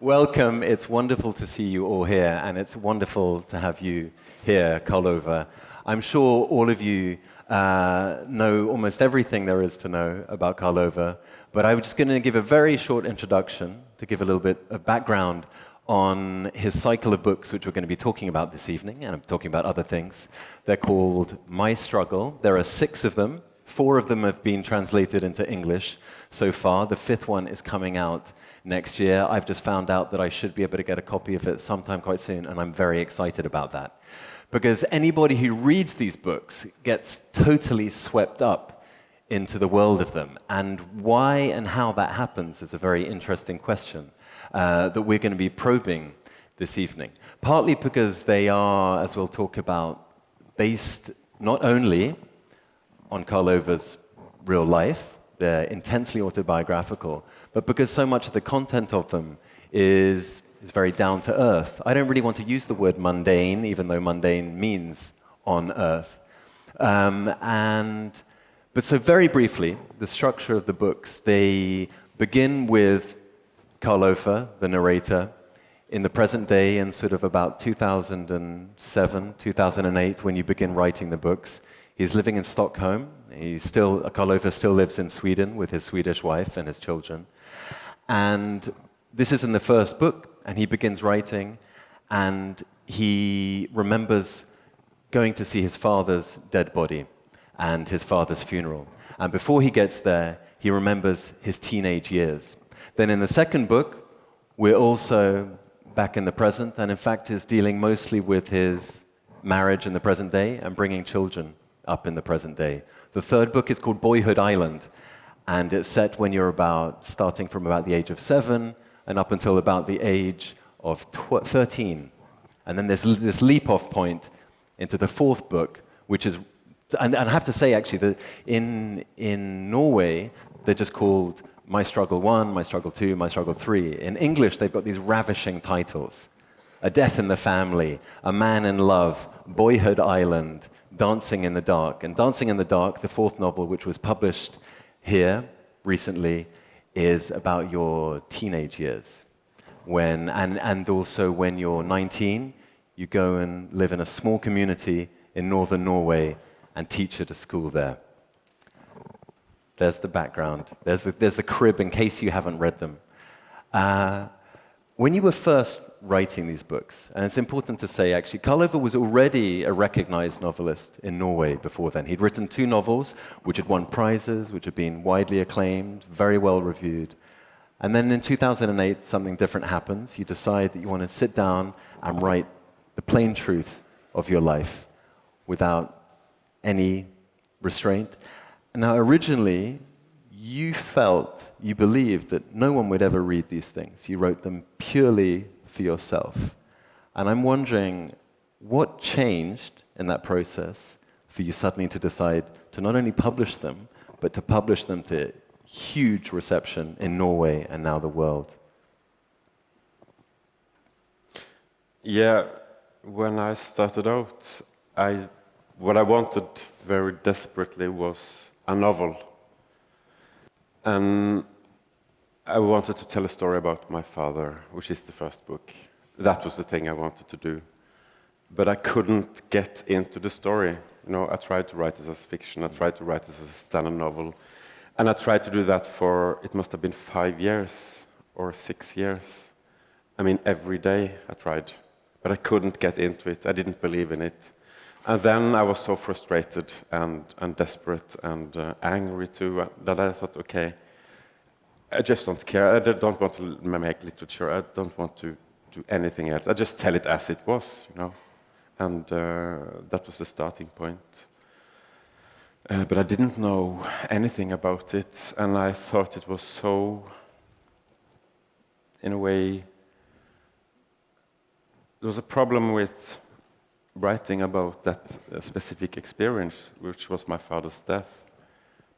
Welcome. It's wonderful to see you all here, and it's wonderful to have you here, Karl Ove. I'm sure all of you know almost everything there is to know about Karl Ove, but I'm just going to give a very short introduction to give a little bit of background on his cycle of books, which we're going to be talking about this evening, and I'm talking about other things. They're called My Struggle. There are 6 of them. 4 of them have been translated into English so far. The 5th one is coming out next year. I've just found out that I should be able to get a copy of it sometime quite soon, and I'm very excited about that. Because anybody who reads these books gets totally swept up into the world of them. And why and how that happens is a very interesting question that we're going to be probing this evening. Partly because they are, as we'll talk about, based not only on Karl Ove's real life, they're intensely autobiographical, but because so much of the content of them is very down to earth. I don't really want to use the word mundane, even though mundane means on earth. But so very briefly, the structure of the books, they begin with Karl Ove, the narrator, in the present day in sort of about 2007, 2008, when you begin writing the books. He's living in Stockholm. Karl Ove still lives in Sweden with his Swedish wife and his children. And this is in the first book, and he begins writing, and he remembers going to see his father's dead body and his father's funeral. And before he gets there, he remembers his teenage years. Then in the second book, we're also back in the present, and in fact is dealing mostly with his marriage in the present day and bringing children up in the present day. The third book is called Boyhood Island, and it's set when you're starting from about the age of 7 and up until about the age of 13. And then there's this leap-off point into the 4th book, which is, and I have to say actually that in Norway, they're just called My Struggle 1, My Struggle 2, My Struggle 3. In English, they've got these ravishing titles. A Death in the Family, A Man in Love, Boyhood Island, Dancing in the Dark. And Dancing in the Dark, the 4th novel, which was published here recently, is about your teenage years. And also when you're 19, you go and live in a small community in northern Norway and teach at a school there. There's the background. There's the crib in case you haven't read them. When you were first writing these books, and it's important to say actually, Karl Ove was already a recognized novelist in Norway before then. He'd written 2 novels which had won prizes, which had been widely acclaimed, very well reviewed. And then in 2008, something different happens. You decide that you want to sit down and write the plain truth of your life without any restraint. Now, originally, you believed that no one would ever read these things. You wrote them purely for yourself. And I'm wondering, what changed in that process for you suddenly to decide to not only publish them, but to publish them to huge reception in Norway and now the world? Yeah, when I started out, what I wanted very desperately was a novel. And I wanted to tell a story about my father, which is the first book. That was the thing I wanted to do. But I couldn't get into the story. I tried to write it as fiction, I tried to write it as a standard novel. And I tried to do that for, it must have been 5 years or 6 years. I mean, every day I tried. But I couldn't get into it, I didn't believe in it. And then I was so frustrated and desperate and angry too, that I thought, okay, I just don't care. I don't want to make literature. I don't want to do anything else. I just tell it as it was, And that was the starting point. But I didn't know anything about it, and I thought it was so, in a way, there was a problem with writing about that specific experience, which was my father's death,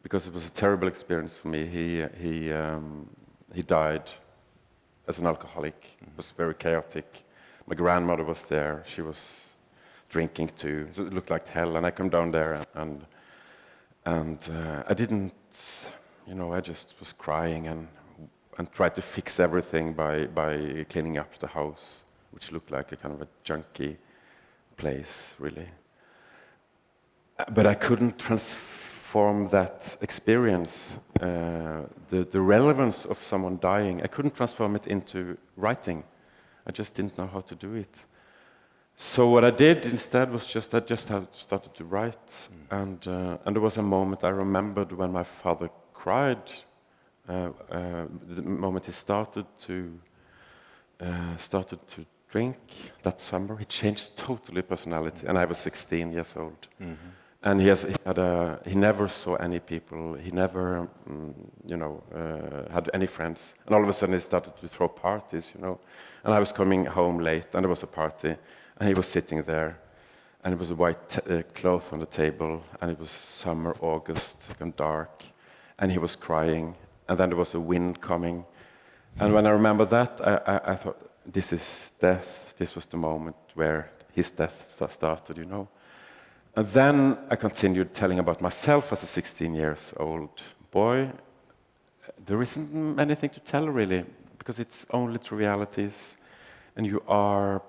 because it was a terrible experience for me. He died as an alcoholic. It was very chaotic. My grandmother was there. She was drinking too. So it looked like hell. And I come down there, and I didn't, I just was crying, and and tried to fix everything by cleaning up the house, which looked like a kind of a junky place, really. But I couldn't transform that experience, the relevance of someone dying. I couldn't transform it into writing. I just didn't know how to do it. So what I did instead was I just started to write, and there was a moment I remembered when my father cried. The moment he started to drink that summer, he changed totally personality, and I was 16 years old. And he never saw any people. He never, had any friends. And all of a sudden, he started to throw parties, And I was coming home late, and there was a party, and he was sitting there, and it was a white cloth on the table, and it was summer, August, and dark, and he was crying, and then there was a wind coming. And when I remember that, I thought, this is death. This was the moment where his death started, And then I continued telling about myself as a 16-year-old boy. There isn't anything to tell, really, because it's only trivialities, and you are,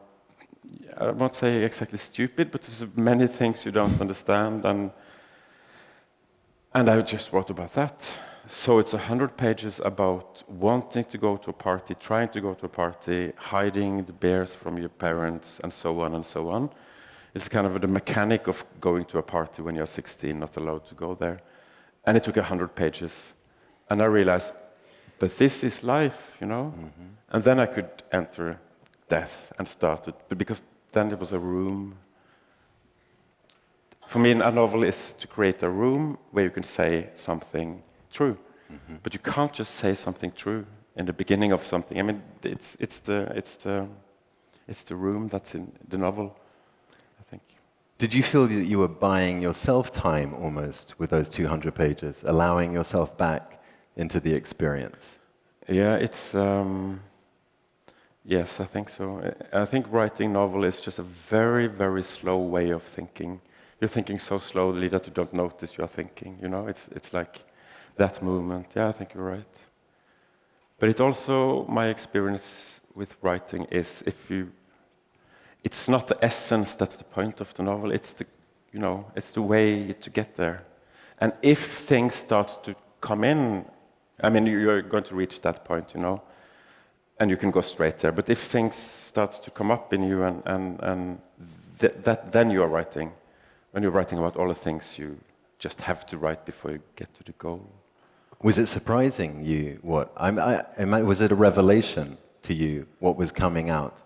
I won't say exactly stupid, but there's many things you don't understand, and I just wrote about that. So it's 100 pages about wanting to go to a party, trying to go to a party, hiding the beers from your parents, and so on and so on. It's kind of the mechanic of going to a party when you're 16, not allowed to go there. And it took 100 pages. And I realized, but this is life, And then I could enter death and started, but because then there was a room. For me, a novel is to create a room where you can say something true. But you can't just say something true in the beginning of something. I mean, it's the room that's in the novel, I think. Did you feel that you were buying yourself time almost with those 200 pages, allowing yourself back into the experience? Yeah, yes, I think so. I think writing novel is just a very, very slow way of thinking. You're thinking so slowly that you don't notice you're thinking, It's like that movement. Yeah, I think you're right. But it also, my experience with writing is it's not the essence that's the point of the novel, it's the way to get there. And if things start to come in, I mean, you're going to reach that point, and you can go straight there. But if things start to come up in you, and then you are writing, when you're writing about all the things you just have to write before you get to the goal. Was it surprising you? Was it a revelation to you what was coming out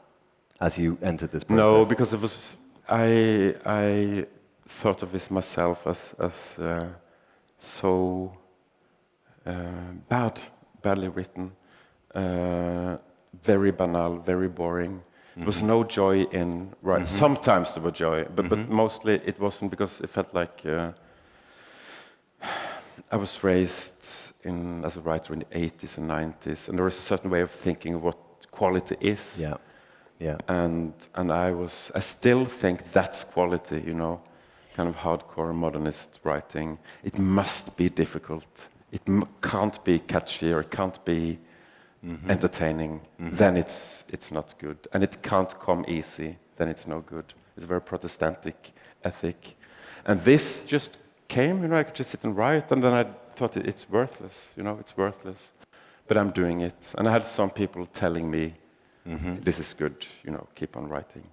as you entered this process? No, because it was. I thought of this myself as so badly written, very banal, very boring. There was no joy in writing. Sometimes there was joy, but mostly it wasn't, because it felt like I was raised as a writer in the 80s and 90s, and there is a certain way of thinking of what quality is. Yeah, yeah. And I still think that's quality, kind of hardcore modernist writing. It must be difficult. It can't be catchy, or it can't be entertaining. Then it's not good. And it can't come easy. Then it's no good. It's a very Protestantic ethic. And this just came, I could just sit and write, and then I thought it's worthless, it's worthless. But I'm doing it. And I had some people telling me, this is good, keep on writing.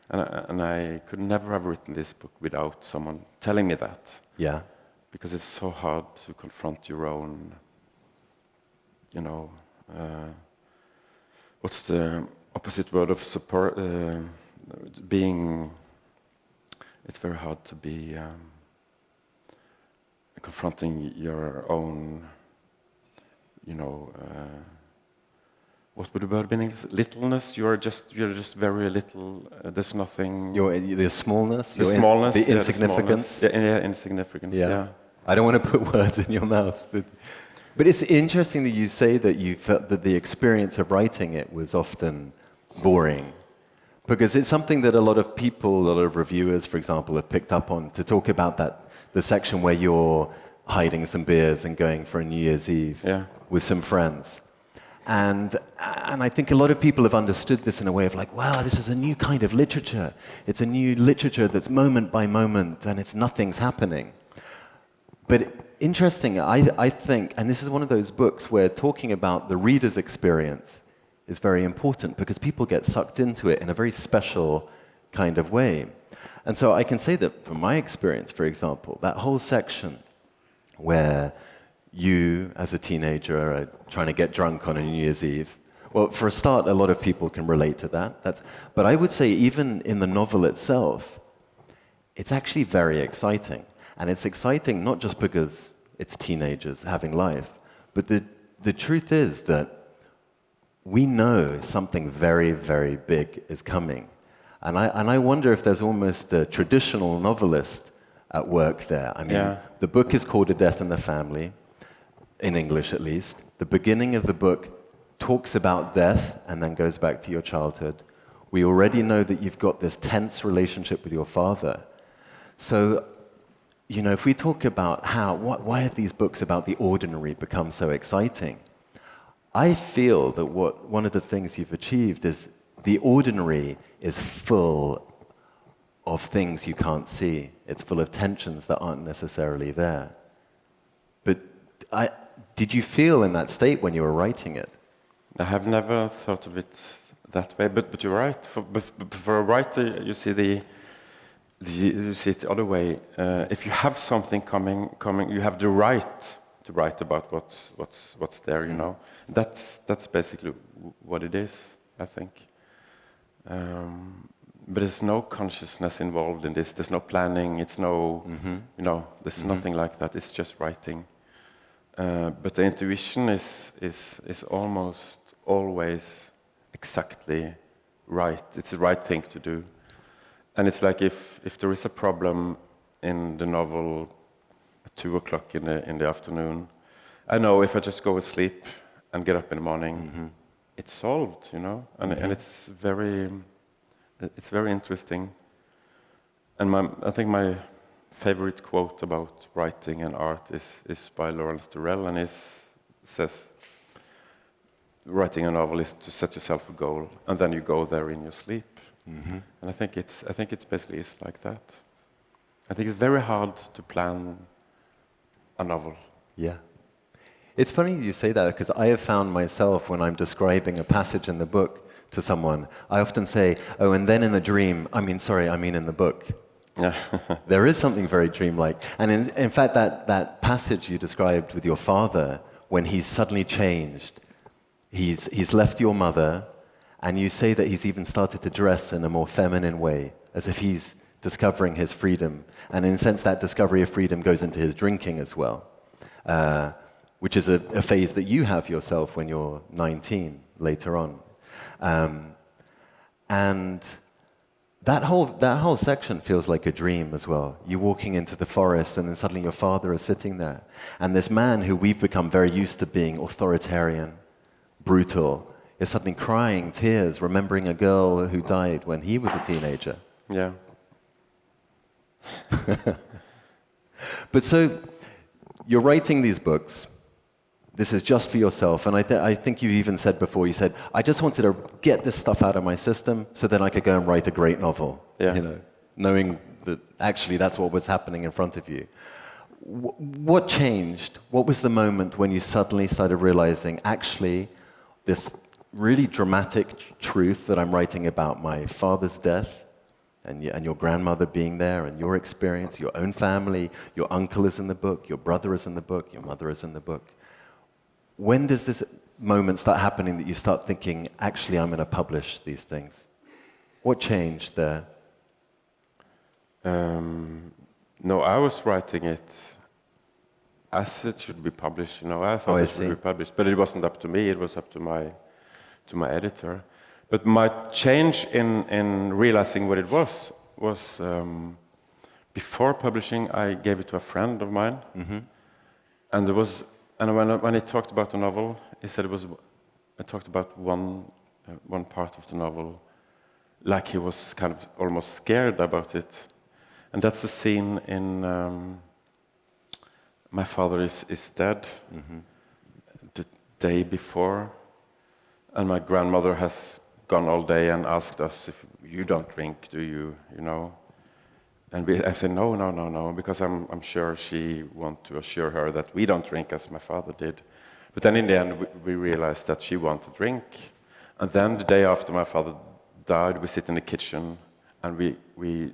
And I could never have written this book without someone telling me that. Yeah. Because it's so hard to confront your own, what's the opposite word of support? It's very hard to be confronting your own, what would the word be in English? Littleness. You're just very little. There's nothing. The smallness. The smallness. The insignificance. Yeah, insignificance. Yeah. I don't want to put words in your mouth, but it's interesting that you say that you felt that the experience of writing it was often boring, because it's something that a lot of people, a lot of reviewers, for example, have picked up on, to talk about the section where you're hiding some beers and going for a New Year's Eve with some friends. And I think a lot of people have understood this in a way of like, wow, this is a new kind of literature. It's a new literature that's moment by moment, and nothing's happening. But interesting, I think, and this is one of those books where talking about the reader's experience is very important because people get sucked into it in a very special kind of way. And so I can say that from my experience, for example, that whole section where you, as a teenager, are trying to get drunk on a New Year's Eve. Well, for a start, a lot of people can relate to that. But I would say even in the novel itself, it's actually very exciting. And it's exciting not just because it's teenagers having life, but the truth is that we know something very, very big is coming. And I wonder if there's almost a traditional novelist at work there. I mean, the book is called A Death in the Family, in English at least. The beginning of the book talks about death and then goes back to your childhood. We already know that you've got this tense relationship with your father. So, you know, if we talk about why have these books about the ordinary become so exciting? I feel that one of the things you've achieved is the ordinary is full of things you can't see. It's full of tensions that aren't necessarily there. But did you feel in that state when you were writing it? I have never thought of it that way, but you're right. For a writer, you see it the other way. If you have something coming, you have the right to write about what's there. You know, that's basically what it is, I think. But there's no consciousness involved in this. There's no planning. It's no, you know, there's nothing like that. It's just writing. But the intuition is almost always exactly right. It's the right thing to do. And it's like if there is a problem in the novel at 2 o'clock in the afternoon, I know if I just go to sleep and get up in the morning, it's solved, you know. And it's very interesting. And I think my favorite quote about writing and art is by Lawrence Durrell, and it says, writing a novel is to set yourself a goal, and then you go there in your sleep. And I think it's basically like that. I think it's very hard to plan a novel. Yeah. It's funny you say that, because I have found myself, when I'm describing a passage in the book to someone, I often say, oh, and then in the dream, I mean in the book. Yeah. There is something very dreamlike. And in fact, that passage you described with your father, when he's suddenly changed, he's left your mother, and you say that he's even started to dress in a more feminine way, as if he's discovering his freedom. And in a sense, that discovery of freedom goes into his drinking as well, which is a phase that you have yourself when you're 19, later on. And that whole section feels like a dream as well. You're walking into the forest, and then suddenly your father is sitting there. And this man who we've become very used to being authoritarian, brutal, is suddenly crying tears, remembering a girl who died when he was a teenager. Yeah. But so, you're writing these books. This is just for yourself. And I think you even said before, you said, I just wanted to get this stuff out of my system so then I could go and write a great novel. Yeah. You know, knowing that actually that's what was happening in front of you. What changed? What was the moment when you suddenly started realizing, actually, this really dramatic truth that I'm writing about my father's death, and your grandmother being there, and your experience, your own family, your uncle is in the book, your brother is in the book, your mother is in the book. When does this moment start happening that you start thinking, actually, I'm going to publish these things? What changed there? No, I was writing it as it should be published. You know, I thought it should be published, but it wasn't up to me. It was up to my editor. But my change in realizing what it was before publishing, I gave it to a friend of mine, and there was. And when he talked about the novel, he said I talked about one part of the novel, like he was kind of almost scared about it, and that's the scene in My Father is Dead, the day before, And my grandmother has gone all day and asked us if you don't drink, do you, you know? And I said, no, no, no, no, because I'm sure she wants to assure her that we don't drink as my father did. But then in the end, we realized that she wanted to drink. And then the day after my father died, we sit in the kitchen and we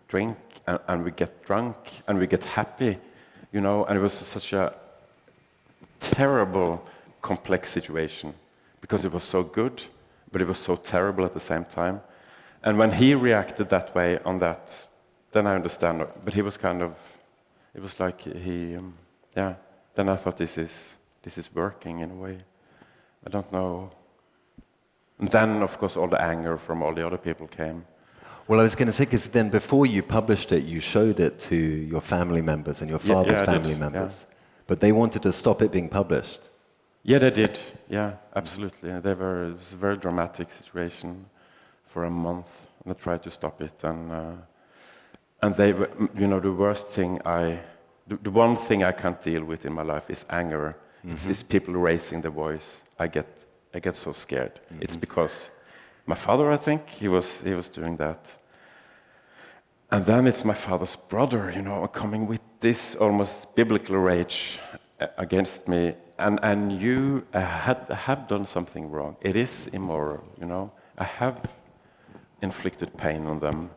drink and we get drunk and we get happy, you know? And it was such a terrible, complex situation because it was so good, but it was so terrible at the same time. And when he reacted that way on that, then I understand. But he was kind of, it was like yeah. Then I thought this is working in a way. I don't know. And then, of course, all the anger from all the other people came. Well, I was going to say, because then before you published it, you showed it to your family members and your father's family members. Yeah. But they wanted to stop it being published. Yeah, they did. Yeah, absolutely. It was a very dramatic situation for a month. And I tried to stop it. And they were, you know, the worst thing the one thing I can't deal with in my life is anger. Mm-hmm. It's people raising their voice. I get so scared. Mm-hmm. It's because my father, I think, he was doing that. And then it's my father's brother, you know, coming with this almost biblical rage against me. And you have done something wrong. It is immoral, you know. I have inflicted pain on them.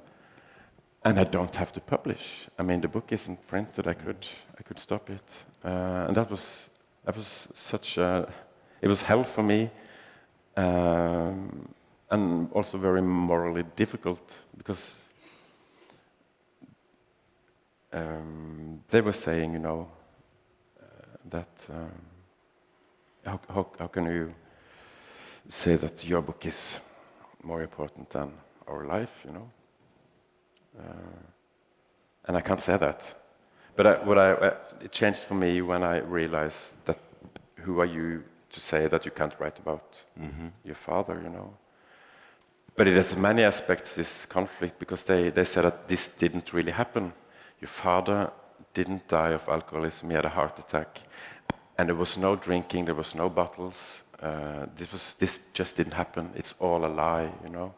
And I don't have to publish. I mean, the book isn't printed. I could stop it. And that was such a... It was hell for me. And also very morally difficult because they were saying, you know, that how can you say that your book is more important than our life, you know? And I can't say that. But it changed for me when I realized that who are you to say that you can't write about your father, you know? But it has many aspects, this conflict, because they said that this didn't really happen. Your father didn't die of alcoholism, he had a heart attack. And there was no drinking, there was no bottles. This just didn't happen. It's all a lie, you know?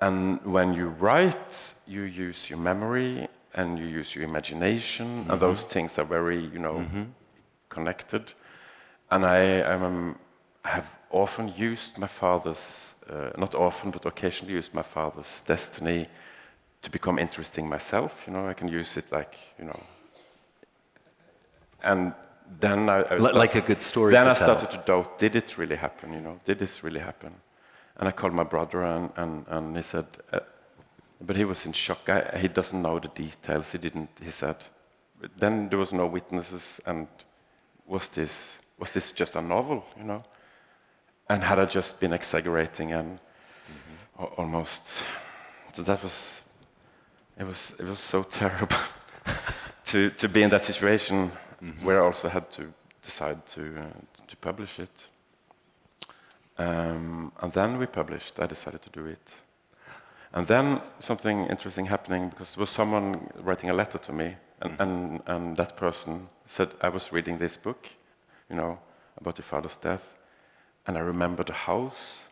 And when you write, you use your memory and you use your imagination, and those things are very, you know, connected. And I have often used my father's, not often, but occasionally used my father's destiny to become interesting myself. You know, I can use it like, you know. And then like a good story. Then I started to doubt: did it really happen? You know, did this really happen? And I called my brother, and he said, but he was in shock. He doesn't know the details. He didn't. He said, then there was no witnesses, and was this just a novel? You know, and had I just been exaggerating and almost? So that was. It was so terrible to be in that situation where I also had to decide to publish it. And then we published. I decided to do it. And then something interesting happening, because there was someone writing a letter to me, and that person said, I was reading this book, you know, about your father's death, and I remember the house,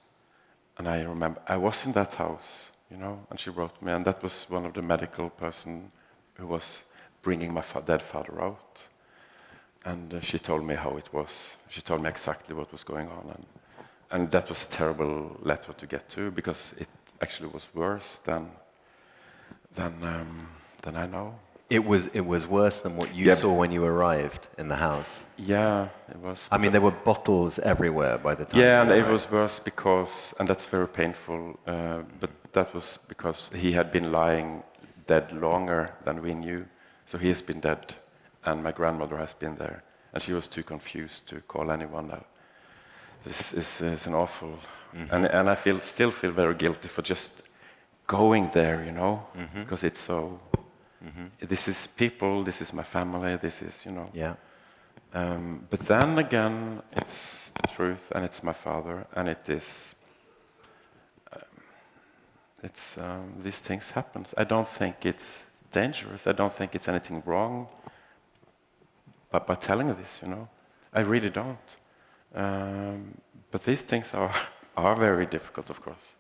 and I remember I was in that house, you know, and she wrote me, and that was one of the medical person who was bringing my dead father out. And she told me how it was. She told me exactly what was going on, and that was a terrible letter to get to, because it actually was worse than I know. It was worse than what you saw when you arrived in the house. Yeah, it was. I mean, there were bottles everywhere by the time. Yeah, and it was worse because, and that's very painful. But that was because he had been lying dead longer than we knew. So he has been dead, and my grandmother has been there, and she was too confused to call anyone out. This is an awful, and I still feel very guilty for just going there, you know, because it's so. This is people. This is my family. This is, you know. Yeah. But then again, it's the truth, and it's my father, and it is. These things happen. I don't think it's dangerous. I don't think it's anything wrong. But by telling this, you know, I really don't. But these things are very difficult, of course.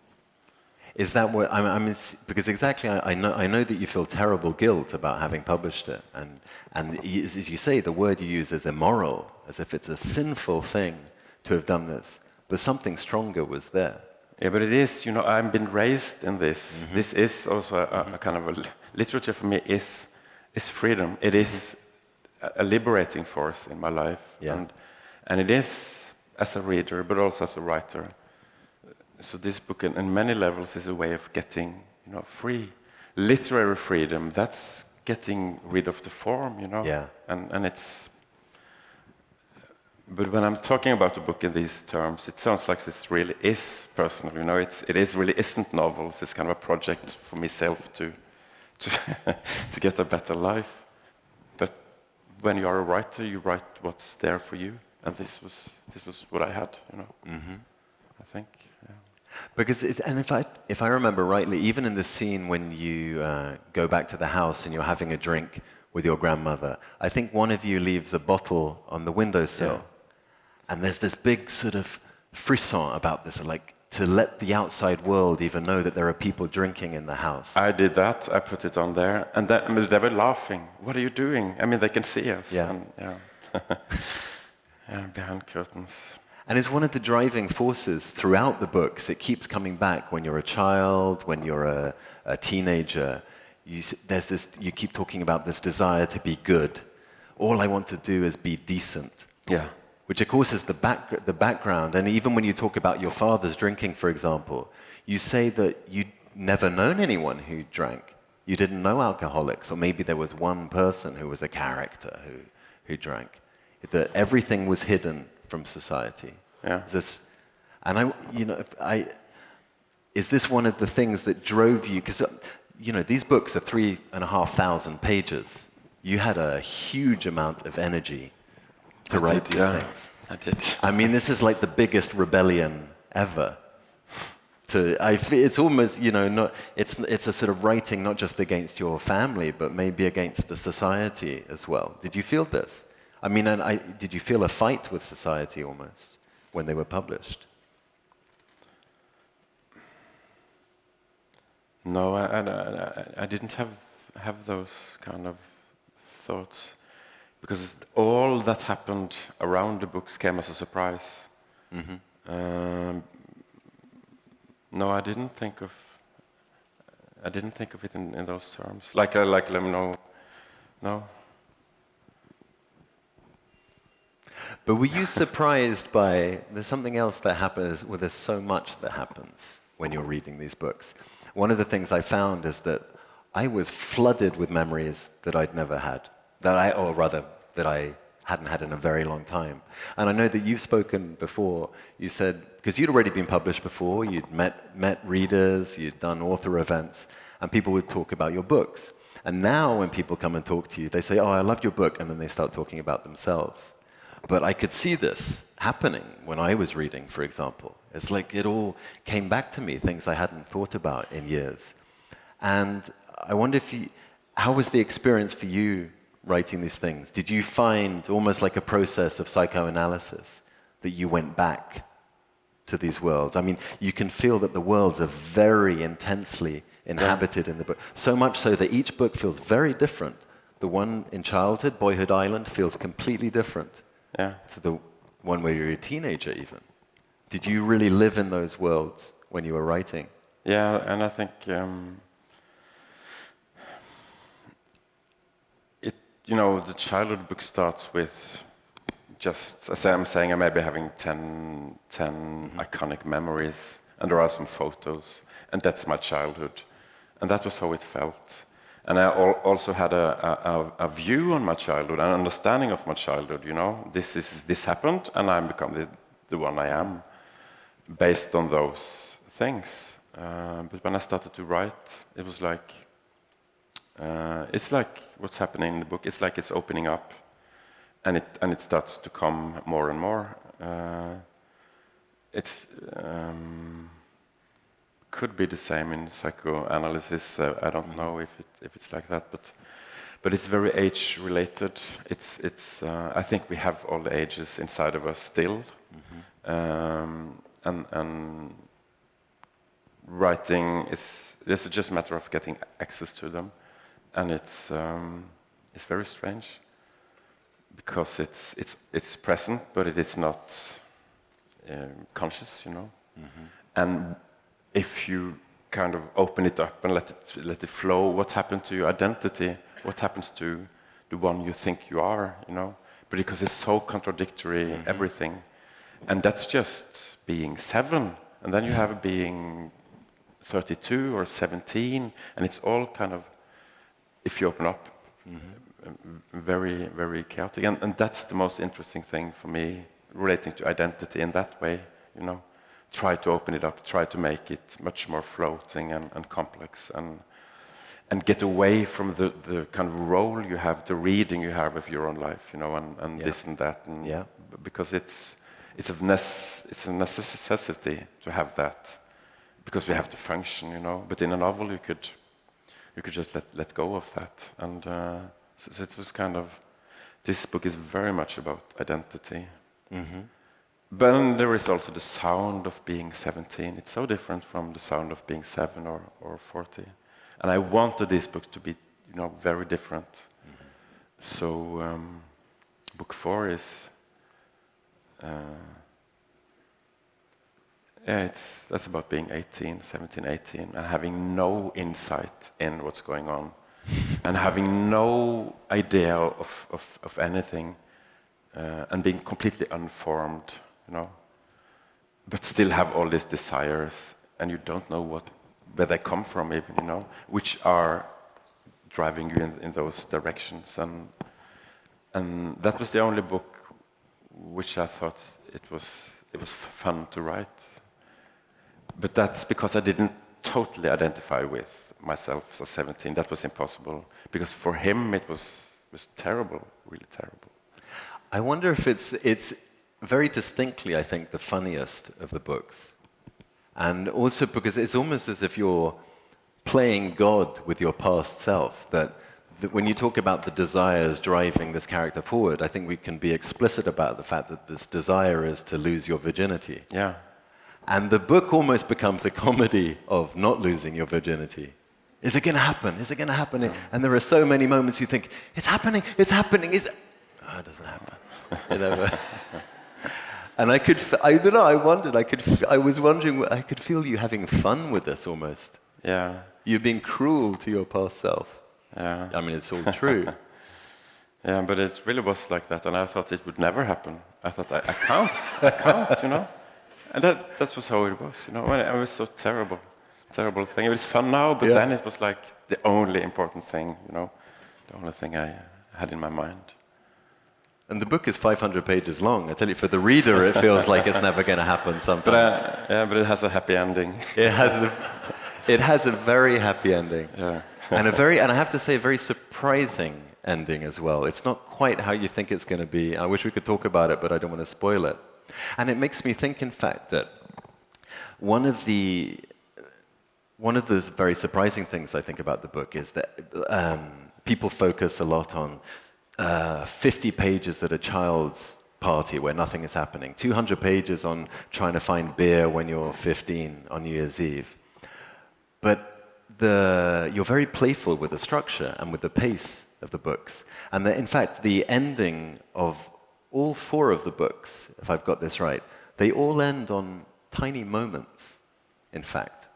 Is that what I mean? Because exactly, I know that you feel terrible guilt about having published it, and as you say, the word you use is immoral, as if it's a sinful thing to have done this. But something stronger was there. Yeah, but it is. I've been raised in this. This is also a kind of literature for me is freedom. It is a liberating force in my life, and it is as a reader, but also as a writer. So this book, in many levels, is a way of getting, free. Literary freedom, that's getting rid of the form, Yeah. And it's... But when I'm talking about the book in these terms, it sounds like this really is personal, it really isn't novels. It's kind of a project for myself to get a better life. But when you are a writer, you write what's there for you. And this was what I had, I think. Yeah. Because if I remember rightly, even in the scene when you go back to the house and you're having a drink with your grandmother, I think one of you leaves a bottle on the windowsill, and there's this big sort of frisson about this, like to let the outside world even know that there are people drinking in the house. I did that. I put it on there, and they were laughing. What are you doing? I mean, they can see us. Yeah. And, behind curtains. And it's one of the driving forces throughout the books. It keeps coming back when you're a child, when you're a teenager. You keep talking about this desire to be good. All I want to do is be decent. Yeah. Which, of course, is the background. And even when you talk about your father's drinking, for example, you say that you'd never known anyone who drank. You didn't know alcoholics, or maybe there was one person who was a character who drank. That everything was hidden from society. Yeah. Is this one of the things that drove you? Because these books are 3,500 pages. You had a huge amount of energy to write these things. I did. I mean, this is like the biggest rebellion ever. It's almost it's a sort of writing not just against your family, but maybe against the society as well. Did you feel this? I mean, did you feel a fight with society almost when they were published? No, I didn't have those kind of thoughts, because all that happened around the books came as a surprise. No, I didn't think of it in those terms. Like let me know. No. But were you surprised by, there's something else that happens, well, there's so much that happens when you're reading these books. One of the things I found is that I was flooded with memories that I'd never had, that I hadn't had in a very long time. And I know that you've spoken before, you said, because you'd already been published before, you'd met readers, you'd done author events, and people would talk about your books. And now when people come and talk to you, they say, oh, I loved your book, and then they start talking about themselves. But I could see this happening when I was reading, for example. It's like it all came back to me, things I hadn't thought about in years. And I wonder how was the experience for you writing these things? Did you find almost like a process of psychoanalysis that you went back to these worlds? I mean, you can feel that the worlds are very intensely inhabited in the book, so much so that each book feels very different. The one in childhood, Boyhood Island, feels completely different to the one where you're a teenager even. Did you really live in those worlds when you were writing? Yeah, and I think the childhood book starts with just, as I'm saying, I may be having 10 iconic memories, and there are some photos, and that's my childhood. And that was how it felt. And I also had a view on my childhood, an understanding of my childhood, This happened, and I'm become the one I am, based on those things. But when I started to write, it was like, it's like what's happening in the book. It's like it's opening up, and it starts to come more and more. It's could be the same in psychoanalysis. I don't know if it's like that, But it's very age-related. I think we have all the ages inside of us still. And writing it's just a matter of getting access to them. And it's very strange because it's present, but it is not conscious, you know. And if you kind of open it up and let it flow, what happens to your identity? What happens to the one you think you are, you know? But because it's so contradictory, everything. And that's just being 7. And then you have being 32 or 17. And it's all kind of, if you open up, very, very chaotic. And that's the most interesting thing for me, relating to identity in that way, you know. Try to open it up, try to make it much more floating and complex, and get away from the kind of role you have, the reading you have of your own life, you know, and this and that, and because it's a necessity to have that, because we have to function, you know. But in a novel, you could just let go of that, and so it was kind of, this book is very much about identity. But then there is also the sound of being 17. It's so different from the sound of being 7 or 40. And I wanted this book to be, you know, very different. So book 4 is, that's about being 17, 18, and having no insight in what's going on, and having no idea of anything, and being completely unformed. You know, but still have all these desires, and you don't know where they come from, even, you know, which are driving you in those directions. And that was the only book which I thought it was fun to write. But that's because I didn't totally identify with myself as 17. That was impossible, because for him it was terrible, really terrible. I wonder if it's very distinctly, I think, the funniest of the books. And also because it's almost as if you're playing God with your past self, that when you talk about the desires driving this character forward, I think we can be explicit about the fact that this desire is to lose your virginity. Yeah. And the book almost becomes a comedy of not losing your virginity. Is it going to happen? Is it going to happen? Yeah. And there are so many moments you think, it's happening, it doesn't happen. It never... And I don't know, I was wondering, I could feel you having fun with this almost. Yeah. You're being cruel to your past self. Yeah. I mean, it's all true. Yeah, but it really was like that, and I thought it would never happen. I thought, I can't, you know? And that was how it was, you know? It was so terrible thing. It was fun now, but then it was like the only important thing, you know? The only thing I had in my mind. And the book is 500 pages long. I tell you, for the reader, it feels like it's never going to happen sometimes. But it has a happy ending. It has a very happy ending. Yeah. And I have to say, a very surprising ending as well. It's not quite how you think it's going to be. I wish we could talk about it, but I don't want to spoil it. And it makes me think, in fact, that one of the very surprising things I think about the book is that people focus a lot on 50 pages at a child's party where nothing is happening, 200 pages on trying to find beer when you're 15 on New Year's Eve. But you're very playful with the structure and with the pace of the books. And in fact, the ending of all 4 of the books, if I've got this right, they all end on tiny moments, in fact.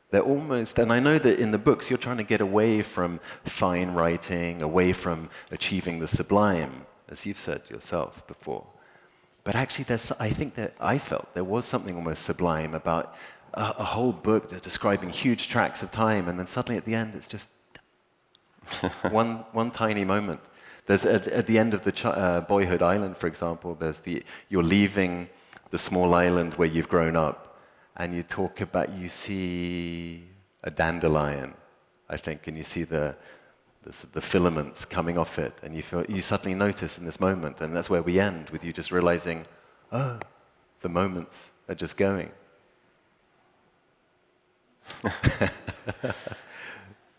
They're almost, and I know that in the books you're trying to get away from fine writing, away from achieving the sublime, as you've said yourself before. But actually, I felt there was something almost sublime about a whole book that's describing huge tracts of time, and then suddenly at the end it's just one tiny moment. There's at the end of the Boyhood Island, for example, you're leaving the small island where you've grown up, and you see a dandelion, I think, and you see the filaments coming off it, and you suddenly notice in this moment, and that's where we end, with you just realizing, oh, the moments are just going.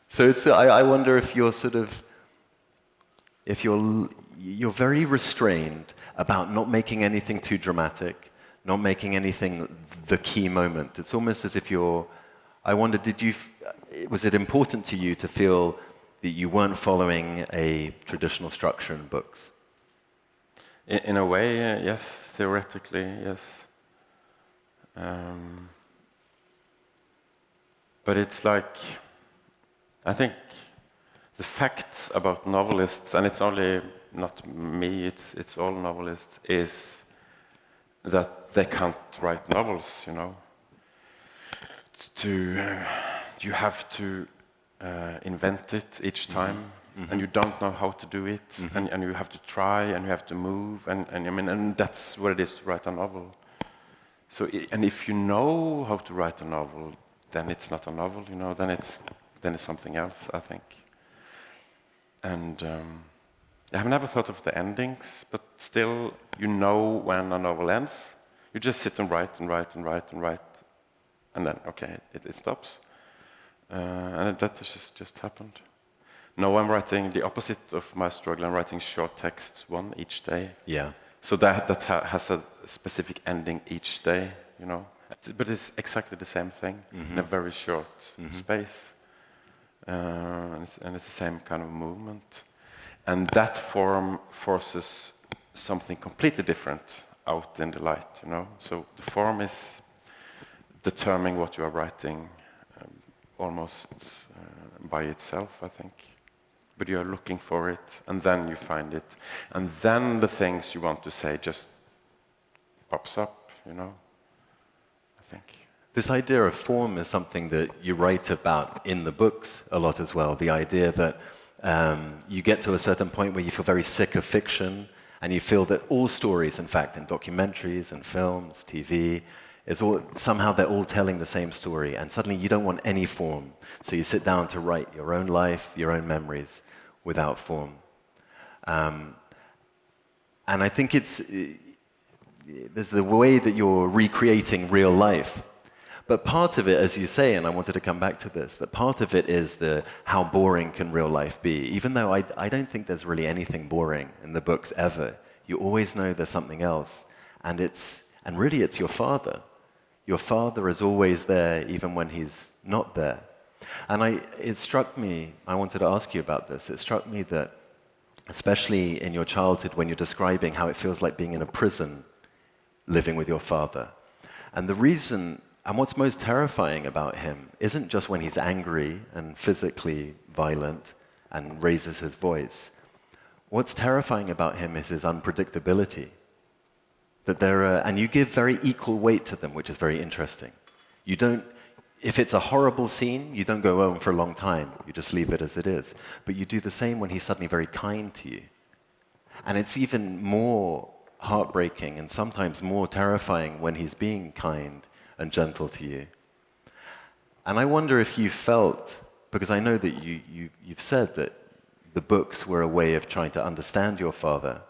So I wonder if you're sort of, if you're very restrained about not making anything too dramatic, not making anything the key moment. It's almost as if I wonder, was it important to you to feel that you weren't following a traditional structure in books? In a way, yes. Theoretically, yes. But it's like, I think the facts about novelists, and it's only not me, it's all novelists, is that they can't write novels, you know. You have to invent it each time, and you don't know how to do it, and you have to try, and you have to move, and I mean, and that's what it is to write a novel. So, and if you know how to write a novel, then it's not a novel, you know. Then it's something else, I think. And I have never thought of the endings, but still, you know when a novel ends. You just sit and write and write and write and write, and then okay, it stops. And that has just happened. Now I'm writing the opposite of my struggle. I'm writing short texts, one each day. Yeah. So that has a specific ending each day, you know. But it's exactly the same thing in a very short space. And it's the same kind of movement. And that form forces something completely different out in the light, you know. So the form is determining what you are writing almost by itself, I think. But you are looking for it, and then you find it. And then the things you want to say just pops up, you know, I think. This idea of form is something that you write about in the books a lot as well. The idea that you get to a certain point where you feel very sick of fiction, and you feel that all stories, in fact, in documentaries and films, TV, somehow they're all telling the same story, and suddenly you don't want any form. So you sit down to write your own life, your own memories, without form. And I think there's the way that you're recreating real life. But part of it, as you say, and I wanted to come back to this, that part of it is how boring can real life be. Even though I don't think there's really anything boring in the books ever. You always know there's something else. And really it's your father. Your father is always there, even when he's not there. And it struck me, I wanted to ask you about this, it struck me that, especially in your childhood, when you're describing how it feels like being in a prison, living with your father. And the reason, and what's most terrifying about him, isn't just when he's angry and physically violent and raises his voice. What's terrifying about him is his unpredictability. And you give very equal weight to them, which is very interesting. If it's a horrible scene, you don't go home for a long time. You just leave it as it is. But you do the same when he's suddenly very kind to you. And it's even more heartbreaking and sometimes more terrifying when he's being kind and gentle to you. And I wonder if you felt, because I know that you've said that the books were a way of trying to understand your father.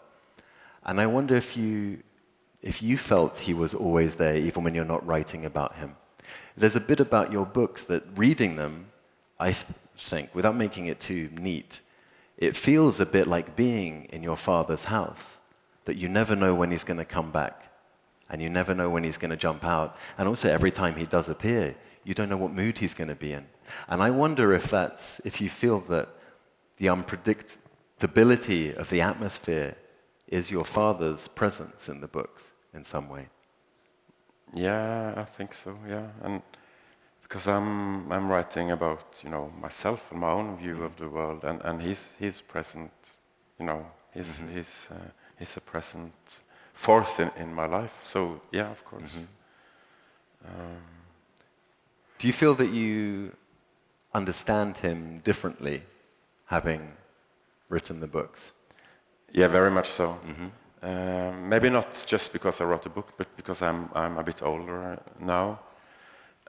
And I wonder if you felt he was always there, even when you're not writing about him. There's a bit about your books that reading them, I think, without making it too neat, it feels a bit like being in your father's house, that you never know when he's going to come back, and you never know when he's going to jump out. And also, every time he does appear, you don't know what mood he's going to be in. And I wonder if you feel that the unpredictability of the atmosphere is your father's presence in the books in some way. Yeah, I think so. Yeah, and because I'm writing about, you know, myself and my own view of the world, and he's present, you know, he's a present force in my life. So yeah, of course. Do you feel that you understand him differently, having written the books? Yeah, very much so. Maybe not just because I wrote a book, but because I'm a bit older now.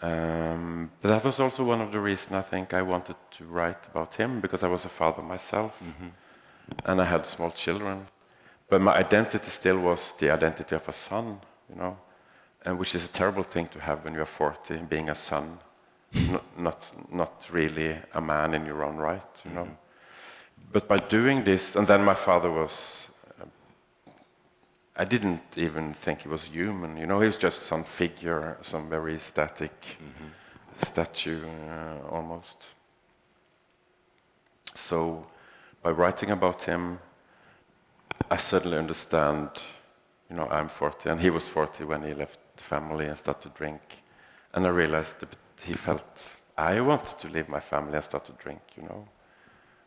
But that was also one of the reasons I think I wanted to write about him, because I was a father myself, and I had small children. But my identity still was the identity of a son, you know, and which is a terrible thing to have when you're 40, being a son, not really a man in your own right, you know. But by doing this, and then my father was, I didn't even think he was human, he was just some figure, some very static statue almost. So by writing about him, I suddenly understand, I'm 40 and he was 40 when he left the family and started to drink. And I realized that he felt, I wanted to leave my family and start to drink,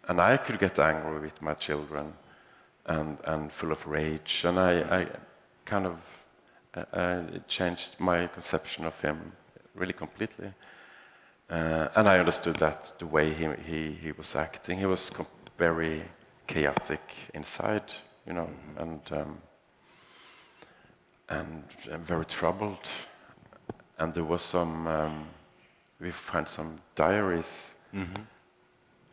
And I could get angry with my children and full of rage. And I kind of it changed my conception of him really completely. And I understood that the way he was acting, he was very chaotic inside, and very troubled. And there was we found some diaries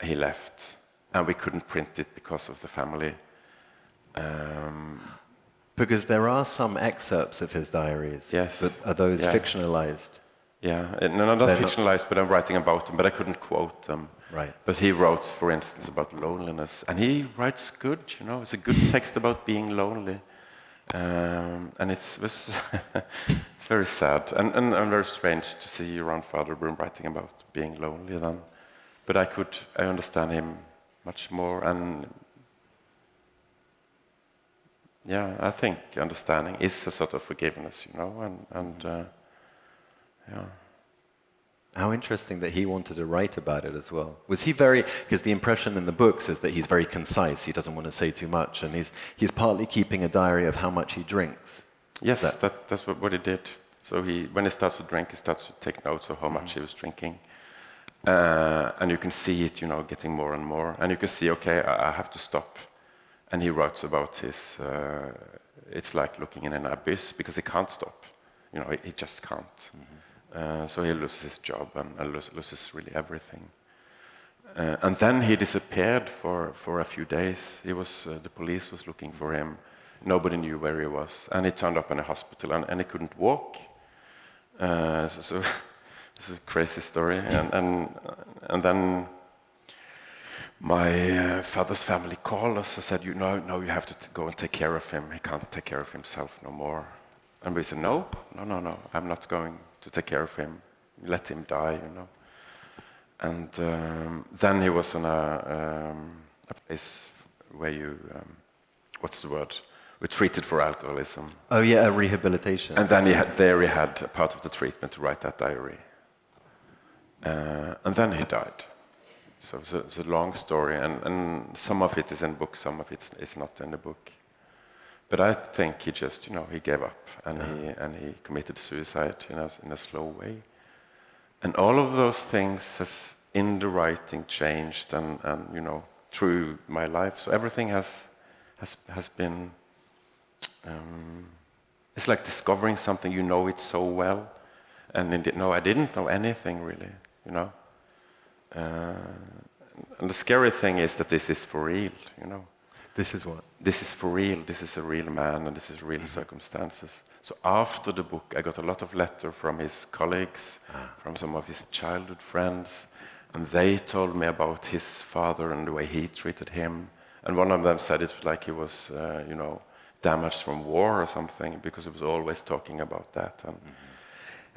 he left, and we couldn't print it because of the family. Because there are some excerpts of his diaries. Yes. But are those fictionalized? Yeah, no, not fictionalized, but I'm writing about them, but I couldn't quote them. Right. But he wrote, for instance, about loneliness, and he writes good, It's a good text about being lonely. And it's very sad and very strange to see your own father writing about being lonely then. But I understand him much more, and I think understanding is a sort of forgiveness, yeah. How interesting that he wanted to write about it as well. Was he because the impression in the books is that he's very concise, he doesn't want to say too much, and he's partly keeping a diary of how much he drinks. Yes, that's what he did. So when he starts to drink, he starts to take notes of how much he was drinking. And you can see it, getting more and more. And you can see, okay, I have to stop. And he writes about his, it's like looking in an abyss because he can't stop. He just can't. So he loses his job and loses really everything. And then he disappeared for a few days. The police was looking for him. Nobody knew where he was. And he turned up in a hospital and he couldn't walk. So it's a crazy story. And then my father's family called us and said, no, you have to go and take care of him. He can't take care of himself no more. And we said, no, I'm not going to take care of him. Let him die, And then he was in a place where you, what's the word? We treated for alcoholism. Oh yeah, a rehabilitation. And then he had a part of the treatment to write that diary. And then he died. So it's a long story, and some of it is in the book, some of it is not in the book. But I think he just, he gave up and he committed suicide in a slow way. And all of those things has in the writing changed and through my life. So everything has been. It's like discovering something it so well, and I didn't know anything really, And the scary thing is that this is for real, This is what? This is for real. This is a real man, and this is real circumstances. So after the book, I got a lot of letters from his colleagues, from some of his childhood friends, and they told me about his father and the way he treated him. And one of them said it was like he was, damaged from war or something, because he was always talking about that.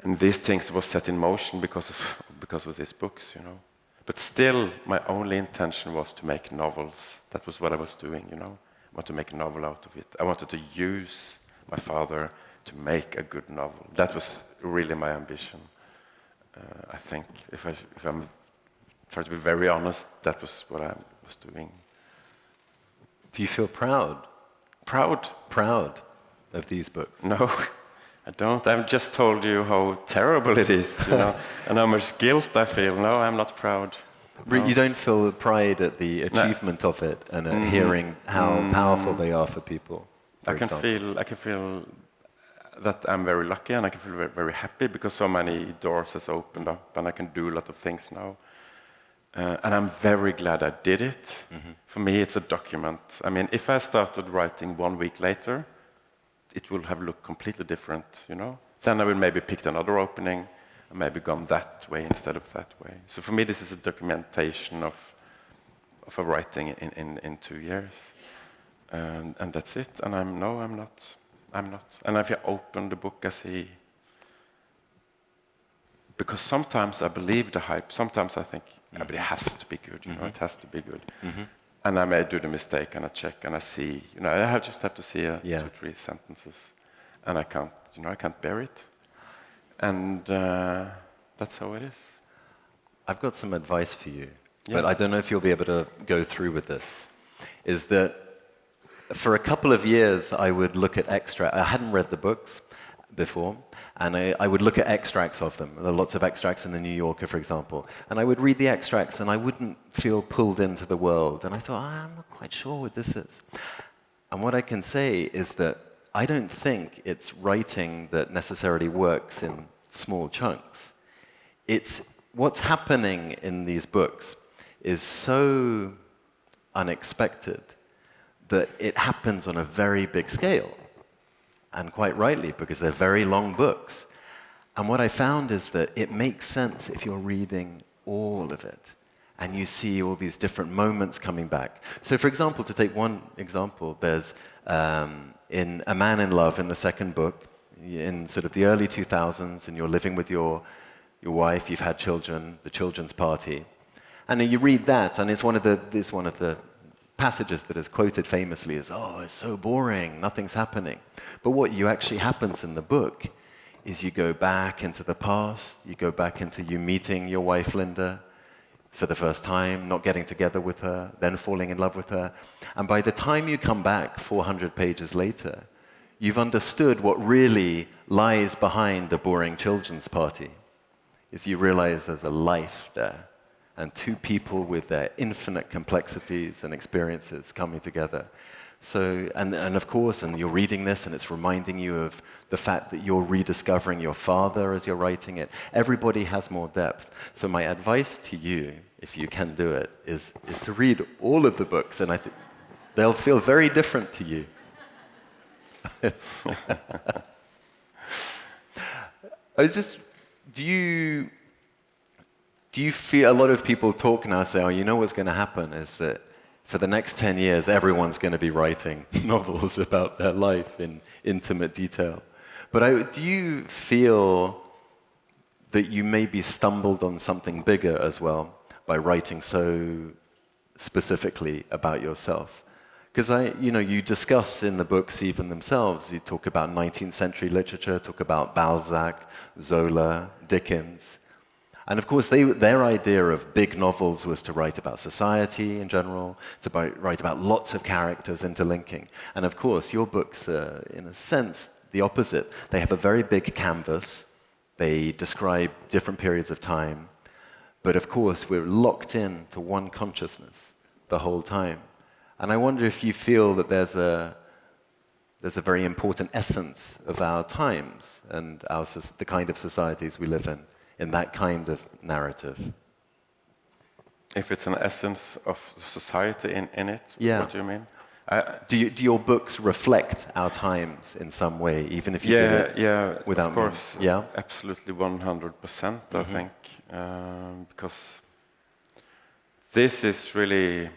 And these things were set in motion because of these books, But still, my only intention was to make novels. That was what I was doing, I want to make a novel out of it. I wanted to use my father to make a good novel. That was really my ambition. I think, if I'm trying to be very honest, that was what I was doing. Do you feel proud? Proud of these books? No. I don't. I've just told you how terrible it is, and how much guilt I feel. No, I'm not proud. No. You don't feel pride at the achievement of it and at hearing how powerful they are for people? I can feel that I'm very lucky, and I can feel very, very happy because so many doors has opened up, and I can do a lot of things now. And I'm very glad I did it. For me, it's a document. I mean, if I started writing 1 week later, it will have looked completely different, Then I will maybe pick another opening and maybe gone that way instead of that way. So for me, this is a documentation of a writing in 2 years, and that's it. And I'm not. And if I open the book, I see, because sometimes I believe the hype. Sometimes I think, yeah, but it has to be good. You know, it has to be good. And I may do the mistake, and I check, and I see. You know, just have to see 2-3 sentences, and I can't bear it. And that's how it is. I've got some advice for you, but I don't know if you'll be able to go through with this. Is that for a couple of years I would look at extracts. I hadn't read the books before, and I would look at extracts of them. There are lots of extracts in the New Yorker, for example. And I would read the extracts, and I wouldn't feel pulled into the world. And I thought, I'm not quite sure what this is. And what I can say is that I don't think it's writing that necessarily works in small chunks. It's what's happening in these books is so unexpected that it happens on a very big scale. And quite rightly, because they're very long books. And what I found is that it makes sense if you're reading all of it, and you see all these different moments coming back. So for example, to take one example, there's in A Man in Love, in the second book, in sort of the early 2000s, and you're living with your wife, you've had children, the children's party. And you read that, and it's one of the passages that is quoted famously as, oh, it's so boring, nothing's happening. But what actually happens in the book is you go back into the past, you go back into you meeting your wife, Linda, for the first time, not getting together with her, then falling in love with her. And by the time you come back 400 pages later, you've understood what really lies behind the boring children's party. Is you realize there's a life there, and two people with their infinite complexities and experiences coming together. So, and of course, and you're reading this, and it's reminding you of the fact that you're rediscovering your father as you're writing it. Everybody has more depth. So my advice to you, if you can do it, is to read all of the books, and I think they'll feel very different to you. Do you feel, a lot of people talk now, say, oh, you know what's going to happen is that for the next 10 years, everyone's going to be writing novels about their life in intimate detail. But do you feel that you maybe stumbled on something bigger as well by writing so specifically about yourself? Because you discuss in the books even themselves, you talk about 19th century literature, talk about Balzac, Zola, Dickens. And of course, their idea of big novels was to write about society in general, to write about lots of characters interlinking. And of course, your books are, in a sense, the opposite. They have a very big canvas. They describe different periods of time. But of course, we're locked in to one consciousness the whole time. And I wonder if you feel that there's a very important essence of our times and the kind of societies we live in that kind of narrative. If it's an essence of society in it, what do you mean? Do your books reflect our times in some way, even if you do it without of course, meaning? Yeah, absolutely 100%, I think, because this is really,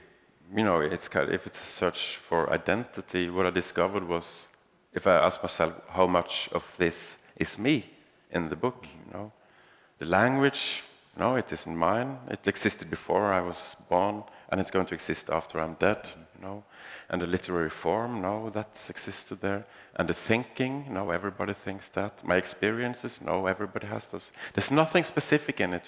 it's if it's a search for identity, what I discovered was, if I ask myself how much of this is me in the book, the language, no, it isn't mine. It existed before I was born, and it's going to exist after I'm dead, And the literary form, no, that's existed there. And the thinking, no, everybody thinks that. My experiences, no, everybody has those. There's nothing specific in it,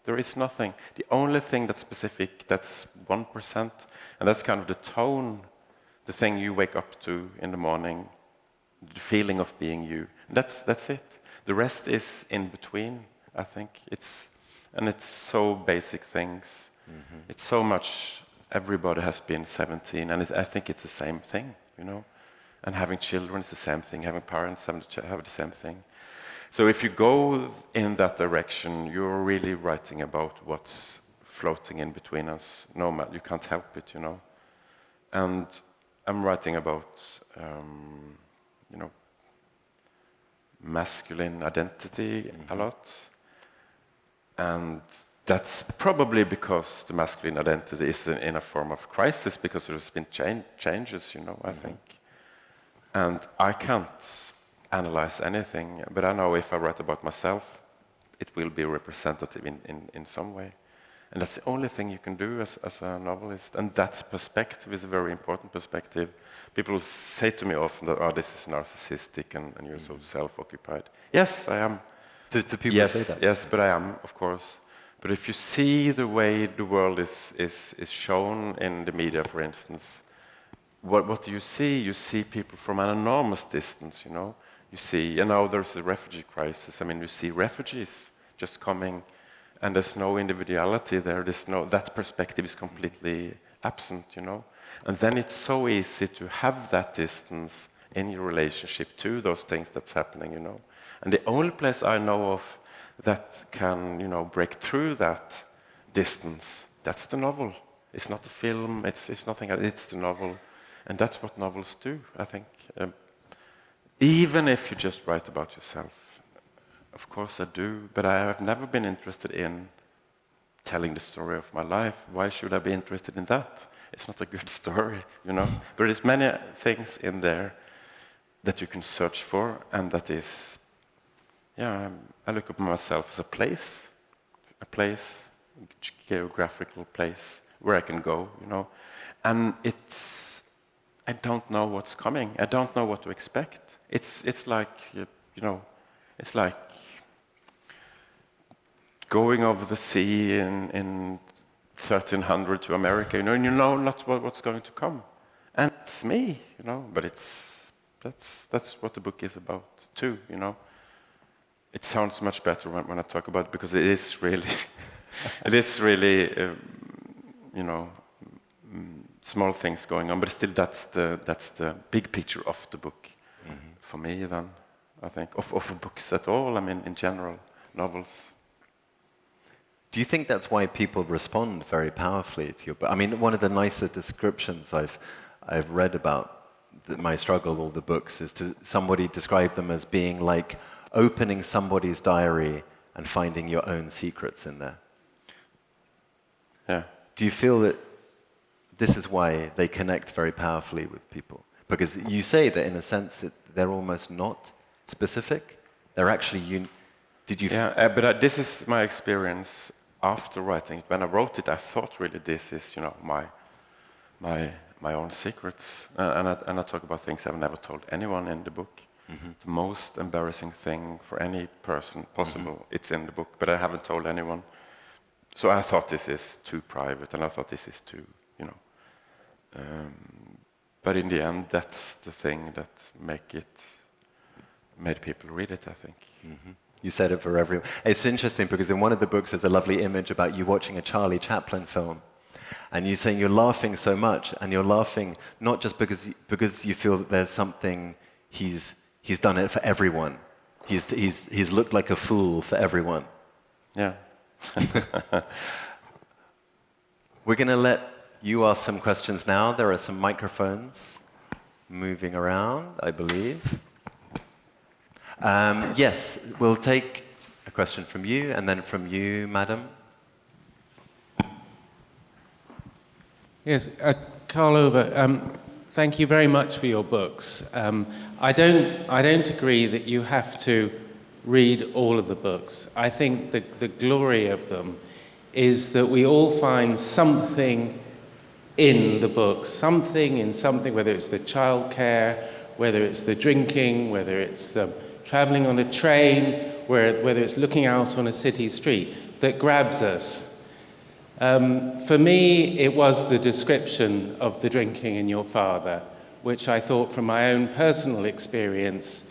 There is nothing. The only thing that's specific, that's 1%, and that's kind of the tone, the thing you wake up to in the morning, the feeling of being you. That's it. The rest is in between, I think. It's so basic things. It's so much, everybody has been 17, and I think it's the same thing, And having children is the same thing. Having parents have the same thing. So if you go in that direction, you're really writing about what's floating in between us. No matter, you can't help it, And I'm writing about, masculine identity a lot. And That's probably because the masculine identity is in a form of crisis, because there's been changes, I think. And I can't analyze anything, but I know if I write about myself, it will be representative in some way. And that's the only thing you can do as a novelist. And that perspective is a very important perspective. People say to me often that, this is narcissistic and you're so self-occupied. Yes, I am. Do people say that? Yes, but I am, of course. But if you see the way the world is shown in the media, for instance, what do you see? You see people from an enormous distance, You see, now there's a refugee crisis. I mean, you see refugees just coming, and there's no individuality there. That perspective is completely absent, And then it's so easy to have that distance in your relationship to those things that's happening, And the only place I know of that can, break through that distance, that's the novel. It's not the film, it's nothing else, it's the novel. And that's what novels do, I think. Even if you just write about yourself. Of course I do, but I have never been interested in telling the story of my life. Why should I be interested in that? It's not a good story, But there's many things in there that you can search for, and that is, I look upon myself as a place, geographical place where I can go, And I don't know what's coming. I don't know what to expect. It's like, it's like going over the sea in 1300 to America, and you know not what's going to come. And it's me, but that's what the book is about too, It sounds much better when I talk about it, because it is really, small things going on, but still that's the big picture of the book for me. Then I think of books at all. I mean, in general, novels. Do you think that's why people respond very powerfully to your book? I mean, one of the nicer descriptions I've read about my struggle, all the books, is to somebody describe them as being like opening somebody's diary and finding your own secrets in there. Yeah. Do you feel that this is why they connect very powerfully with people? Because you say that in a sense they're almost not specific. They're actually but this is my experience after writing it. When I wrote it, I thought really this is, my own secrets. And I talk about things I've never told anyone in the book. The most embarrassing thing for any person possible, it's in the book, but I haven't told anyone. So I thought this is too private, and I thought this is too, but in the end, that's the thing that made people read it, I think. You said it for everyone. It's interesting because in one of the books there's a lovely image about you watching a Charlie Chaplin film, and you're saying you're laughing so much, and you're laughing not just because you feel that there's something he's done it for everyone. He's looked like a fool for everyone. Yeah. We're going to let you ask some questions now. There are some microphones moving around, I believe. Yes, we'll take a question from you, and then from you, madam. Yes, Karl Ove, thank you very much for your books. I don't agree that you have to read all of the books. I think the glory of them is that we all find something in the books, something, whether it's the childcare, whether it's the drinking, whether it's traveling on a train, whether it's looking out on a city street, that grabs us. For me, it was the description of the drinking in your father, which I thought from my own personal experience,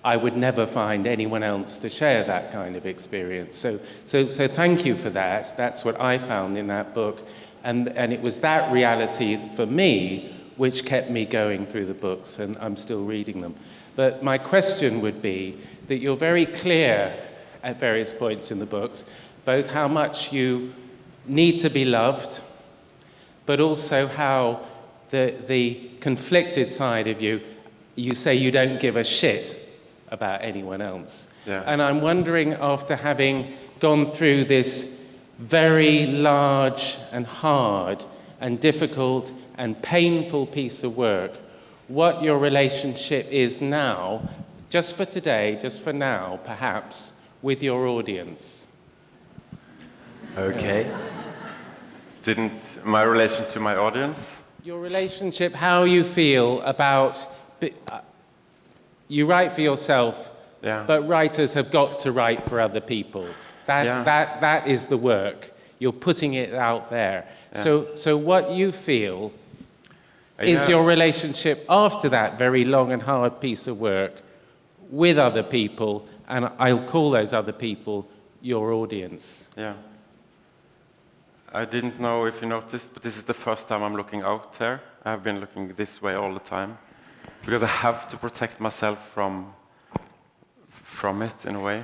I would never find anyone else to share that kind of experience. So thank you for that. That's what I found in that book. And it was that reality for me which kept me going through the books, and I'm still reading them. But my question would be that you're very clear at various points in the books, both how much you need to be loved, but also how the conflicted side of you say you don't give a shit about anyone else. Yeah. And I'm wondering, after having gone through this very large and hard and difficult and painful piece of work, what your relationship is now, just for today, just for now, perhaps, with your audience. Okay. My relation to my audience? Your relationship, how you feel about... you write for yourself, Yeah. but writers have got to write for other people. That is the work. You're putting it out there. Yeah. So what you feel is your relationship after that very long and hard piece of work with other people, and I'll call those other people your audience. Yeah. I didn't know if you noticed, but this is the first time I'm looking out here. I've been looking this way all the time, because I have to protect myself from it in a way.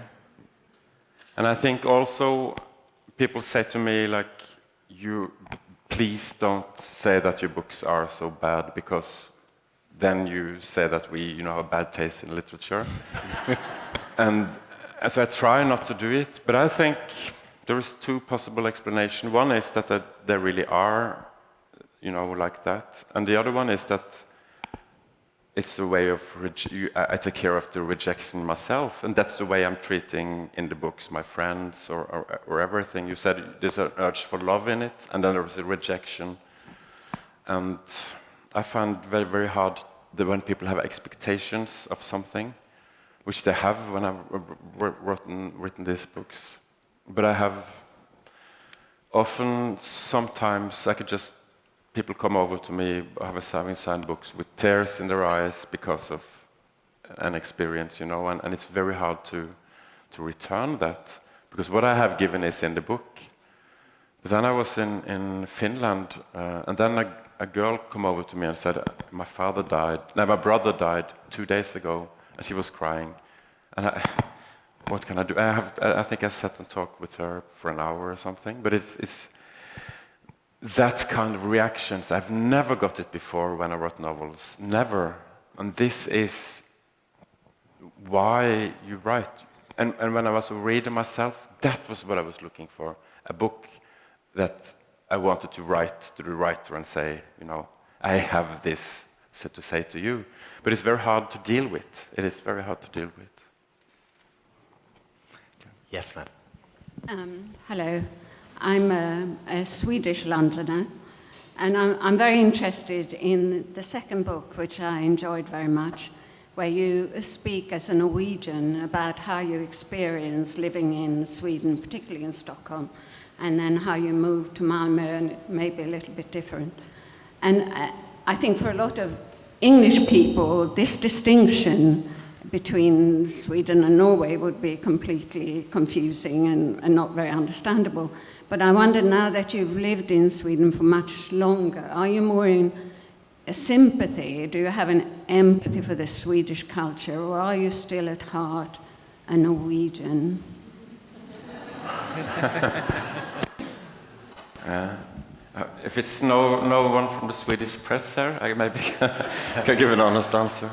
And I think also people say to me, like, please don't say that your books are so bad, because then you say that we have a bad taste in literature. And so I try not to do it, but I think there is two possible explanations. One is that they really are, like that. And the other one is that it's a way of, I take care of the rejection myself. And that's the way I'm treating in the books my friends or everything. You said there's an urge for love in it, and then there's a rejection. And I find very, very hard that when people have expectations of something, which they have when I've written these books. But I have sometimes I could just, people come over to me, having signed books with tears in their eyes because of an experience, and it's very hard to return that, because what I have given is in the book. But then I was in Finland, and then a girl came over to me and said, my brother died 2 days ago, and she was crying. And what can I do? I think I sat and talked with her for an hour or something, but it's that kind of reactions. I've never got it before when I wrote novels, never. And this is why you write. And when I was a reader myself, that was what I was looking for, a book that I wanted to write to the writer and say, I have this to say to you. But it's very hard to deal with. It is very hard to deal with. Yes, ma'am. Hello. I'm a Swedish Londoner, and I'm very interested in the second book, which I enjoyed very much, where you speak as a Norwegian about how you experience living in Sweden, particularly in Stockholm, and then how you moved to Malmö, and it's maybe a little bit different. And I think for a lot of English people, this distinction between Sweden and Norway would be completely confusing and not very understandable. But I wonder, now that you've lived in Sweden for much longer, are you more in a sympathy? Do you have an empathy for the Swedish culture, or are you still at heart a Norwegian? If it's no one from the Swedish press here, I maybe can give an honest answer.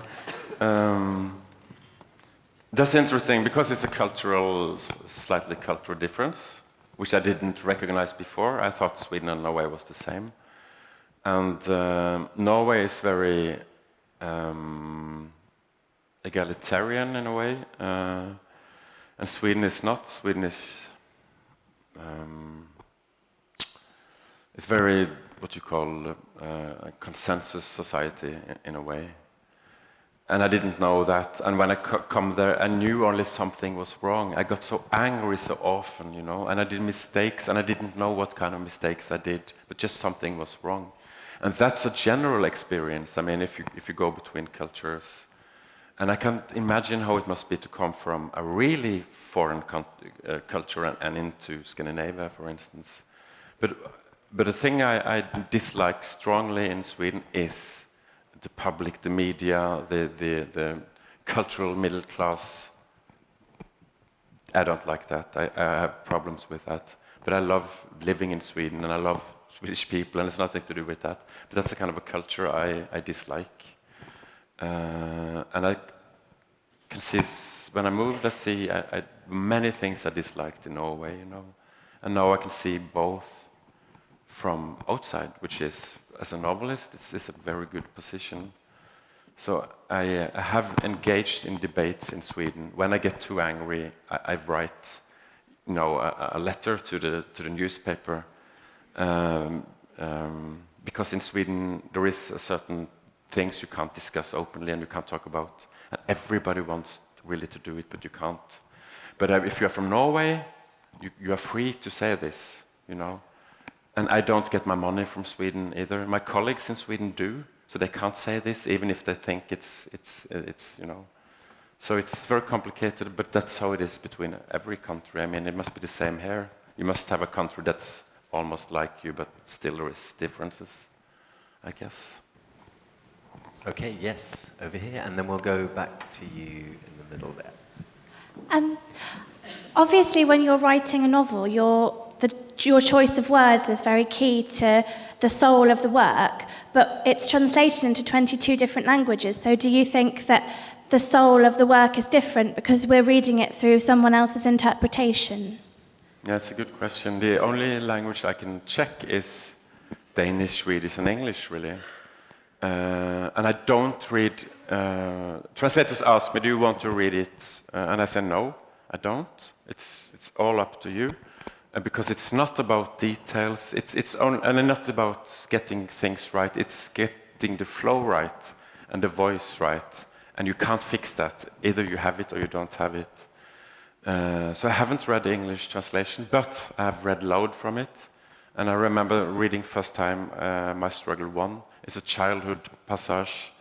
That's interesting, because it's a slightly cultural difference, which I didn't recognize before. I thought Sweden and Norway was the same. And Norway is very egalitarian in a way, and Sweden is not. Sweden is it's very, what you call, a consensus society in a way. And I didn't know that. And when I come there, I knew only something was wrong. I got so angry so often, and I did mistakes, and I didn't know what kind of mistakes I did, but just something was wrong. And that's a general experience. I mean, if you go between cultures. And I can't imagine how it must be to come from a really foreign culture and into Scandinavia, for instance. But the thing I dislike strongly in Sweden is the public, the media, the cultural middle class. I don't like that. I have problems with that. But I love living in Sweden, and I love Swedish people, and it's nothing to do with that. But that's the kind of a culture I dislike. And I can see, when I moved, I many things I disliked in Norway, and now I can see both from outside, which is, as a novelist, it's a very good position. So I have engaged in debates in Sweden. When I get too angry, I write, a letter to the newspaper, because in Sweden there is a certain things you can't discuss openly and you can't talk about. And everybody wants really to do it, but you can't. But if you are from Norway, you are free to say this, And I don't get my money from Sweden either. My colleagues in Sweden do, so they can't say this, even if they think it's. So it's very complicated, but that's how it is between every country. I mean, it must be the same here. You must have a country that's almost like you, but still there is differences, I guess. Okay, yes, over here, and then we'll go back to you in the middle there. Obviously, when you're writing a novel, your choice of words is very key to the soul of the work, but it's translated into 22 different languages. So do you think that the soul of the work is different because we're reading it through someone else's interpretation? Yeah, that's a good question. The only language I can check is Danish, Swedish, and English, really. And I don't read... translators ask me, do you want to read it? And I say, no, I don't. It's all up to you. Because it's not about details, and not about getting things right, it's getting the flow right and the voice right. And you can't fix that. Either you have it or you don't have it. So I haven't read the English translation, but I've read loud from it. And I remember reading first time My Struggle 1. It's a childhood passage.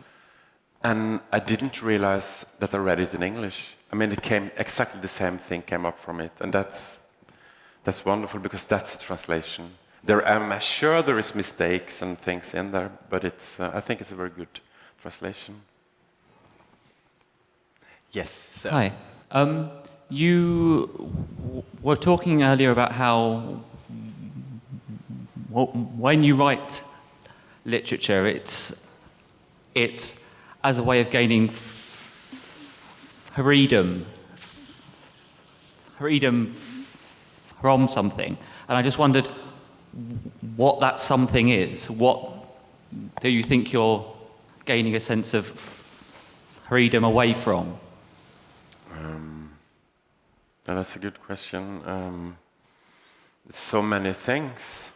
And I didn't realize that I read it in English. I mean, exactly the same thing came up from it. And that's wonderful, because that's a translation. I'm sure there is mistakes and things in there, but I think it's a very good translation. Yes, sir. Hi. You were talking earlier about how when you write literature, it's as a way of gaining freedom from something. And I just wondered what that something is. What do you think you're gaining a sense of freedom away from? That's a good question. So many things.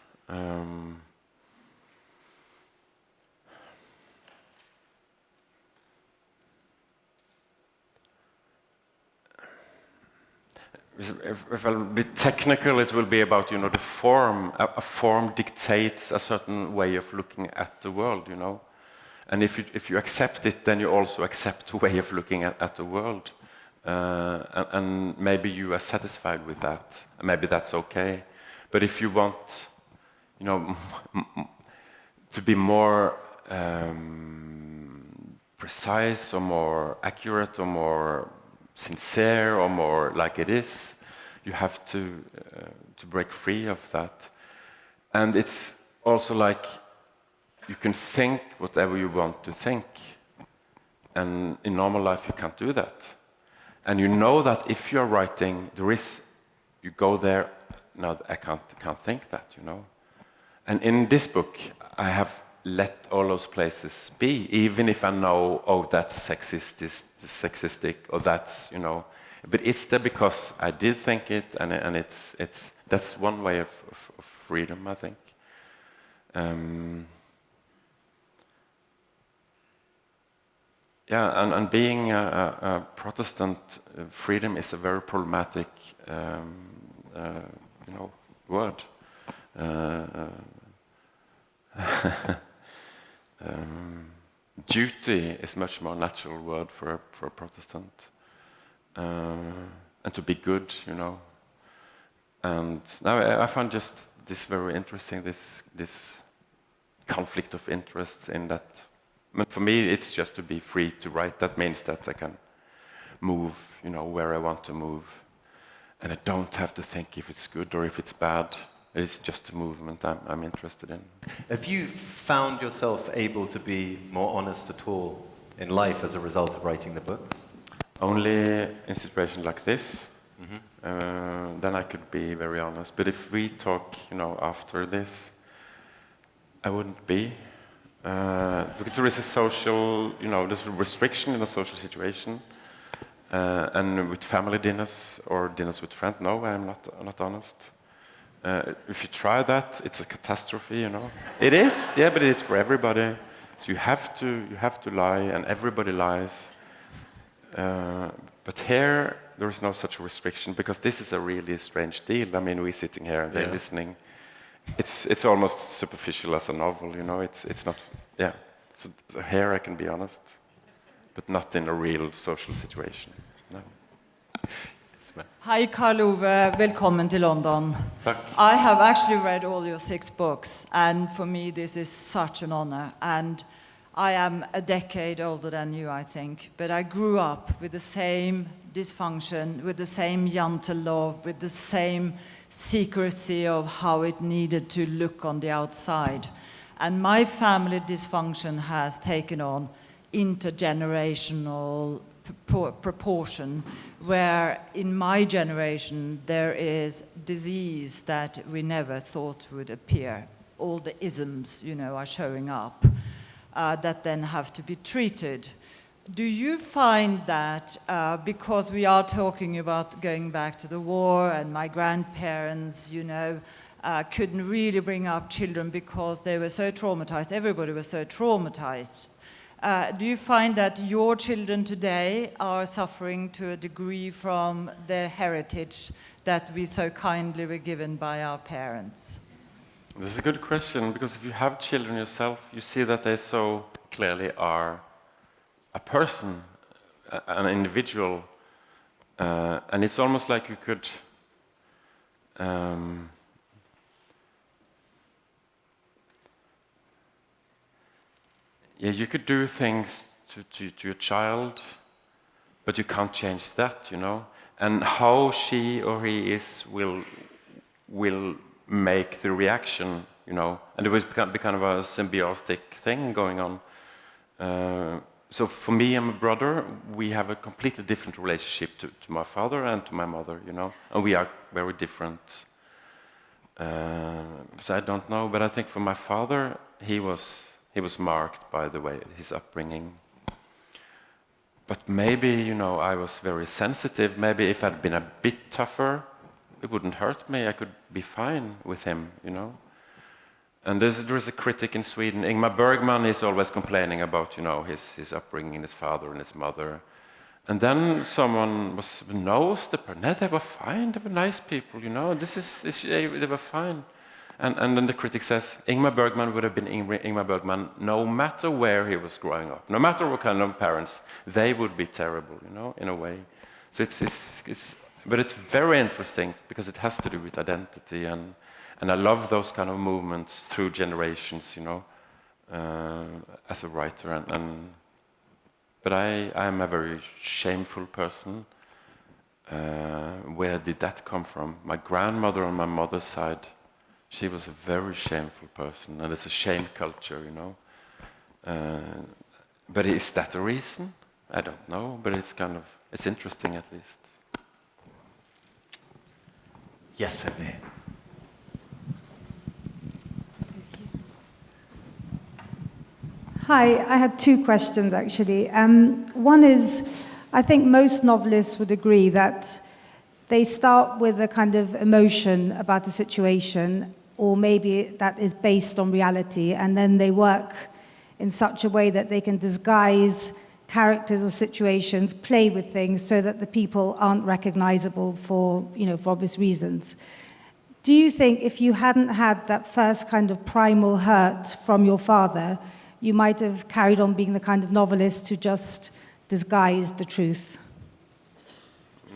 If I'll be technical, it will be about, the form. A form dictates a certain way of looking at the world, And if you accept it, then you also accept a way of looking at the world. And maybe you are satisfied with that. Maybe that's okay. But if you want, to be more precise or more accurate or more sincere or more like it is, you have to break free of that. And it's also like you can think whatever you want to think, and in normal life you can't do that. And you know that if you're writing, you go there. No, I can't think that, And in this book, I have let all those places be, even if I know, that's sexistic, or that's, But it's there because I did think it, and that's one way of freedom, I think. And being a Protestant, freedom is a very problematic, word. Duty is much more natural word for a Protestant, and to be good, And now I find just this very interesting. This conflict of interests in that. For me, it's just to be free to write. That means that I can move, where I want to move, and I don't have to think if it's good or if it's bad. It's just a movement I'm interested in. Have you found yourself able to be more honest at all in life as a result of writing the books? Only in situations like this. then I could be very honest. But if we talk, after this, I wouldn't be. Because there is a social, there's a restriction in a social situation. And with family dinners or dinners with friends, no, I'm not honest. If you try that, it's a catastrophe, It is, yeah, but it is for everybody. So you have to lie, and everybody lies. But here, there is no such restriction, because this is a really strange deal. I mean, we're sitting here, and they're listening. It's almost superficial as a novel, It's not, yeah. So here I can be honest, but not in a real social situation. No. Hi, Karl Ove. Velkommen to London. Tack. I have actually read all your 6 books, and for me this is such an honor. And I am a decade older than you, I think, but I grew up with the same dysfunction, with the same gentle love, with the same secrecy of how it needed to look on the outside. And my family dysfunction has taken on intergenerational proportion, where in my generation there is disease that we never thought would appear. All the isms, are showing up that then have to be treated. Do you find that, because we are talking about going back to the war, and my grandparents, couldn't really bring up children because they were so traumatized, everybody was so traumatized. Do you find that your children today are suffering to a degree from the heritage that we so kindly were given by our parents? This is a good question, because if you have children yourself, you see that they so clearly are a person, an individual, and it's almost like you could you could do things to your child, but you can't change that, And how she or he is will make the reaction, And it was be kind of a symbiotic thing going on. So for me and my brother, we have a completely different relationship to my father and to my mother, And we are very different. So I don't know, but I think for my father, he was marked by the way his upbringing. But maybe, I was very sensitive. Maybe if I'd been a bit tougher, it wouldn't hurt me. I could be fine with him, And there's a critic in Sweden, Ingmar Bergman, is always complaining about, his upbringing, his father and his mother. And then someone knows the person. No, they were fine. They were nice people, they were fine. And then the critic says, Ingmar Bergman would have been Ingmar Bergman no matter where he was growing up. No matter what kind of parents, they would be terrible, in a way. So but it's very interesting, because it has to do with identity, and I love those kind of movements through generations, as a writer. But I'm a very shameful person. Where did that come from? My grandmother on my mother's side, she was a very shameful person, and it's a shame culture, But is that the reason? I don't know, but it's interesting at least. Yes, Zadie. Hi, I had 2 questions actually. One is, I think most novelists would agree that they start with a kind of emotion about the situation, or maybe that is based on reality, and then they work in such a way that they can disguise characters or situations, play with things so that the people aren't recognizable for obvious reasons. Do you think if you hadn't had that first kind of primal hurt from your father, you might have carried on being the kind of novelist who just disguised the truth?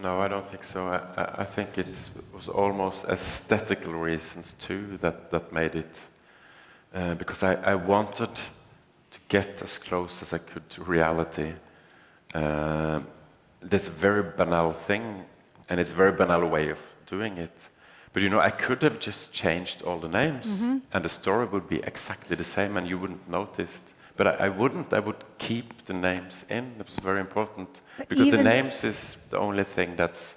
No, I don't think so. I think it was almost aesthetical reasons too that made it, because I wanted to get as close as I could to reality. That's a very banal thing, and it's a very banal way of doing it. But I could have just changed all the names, and the story would be exactly the same, and you wouldn't notice. But I wouldn't. I would keep the names in. It was very important, because the names is the only thing that's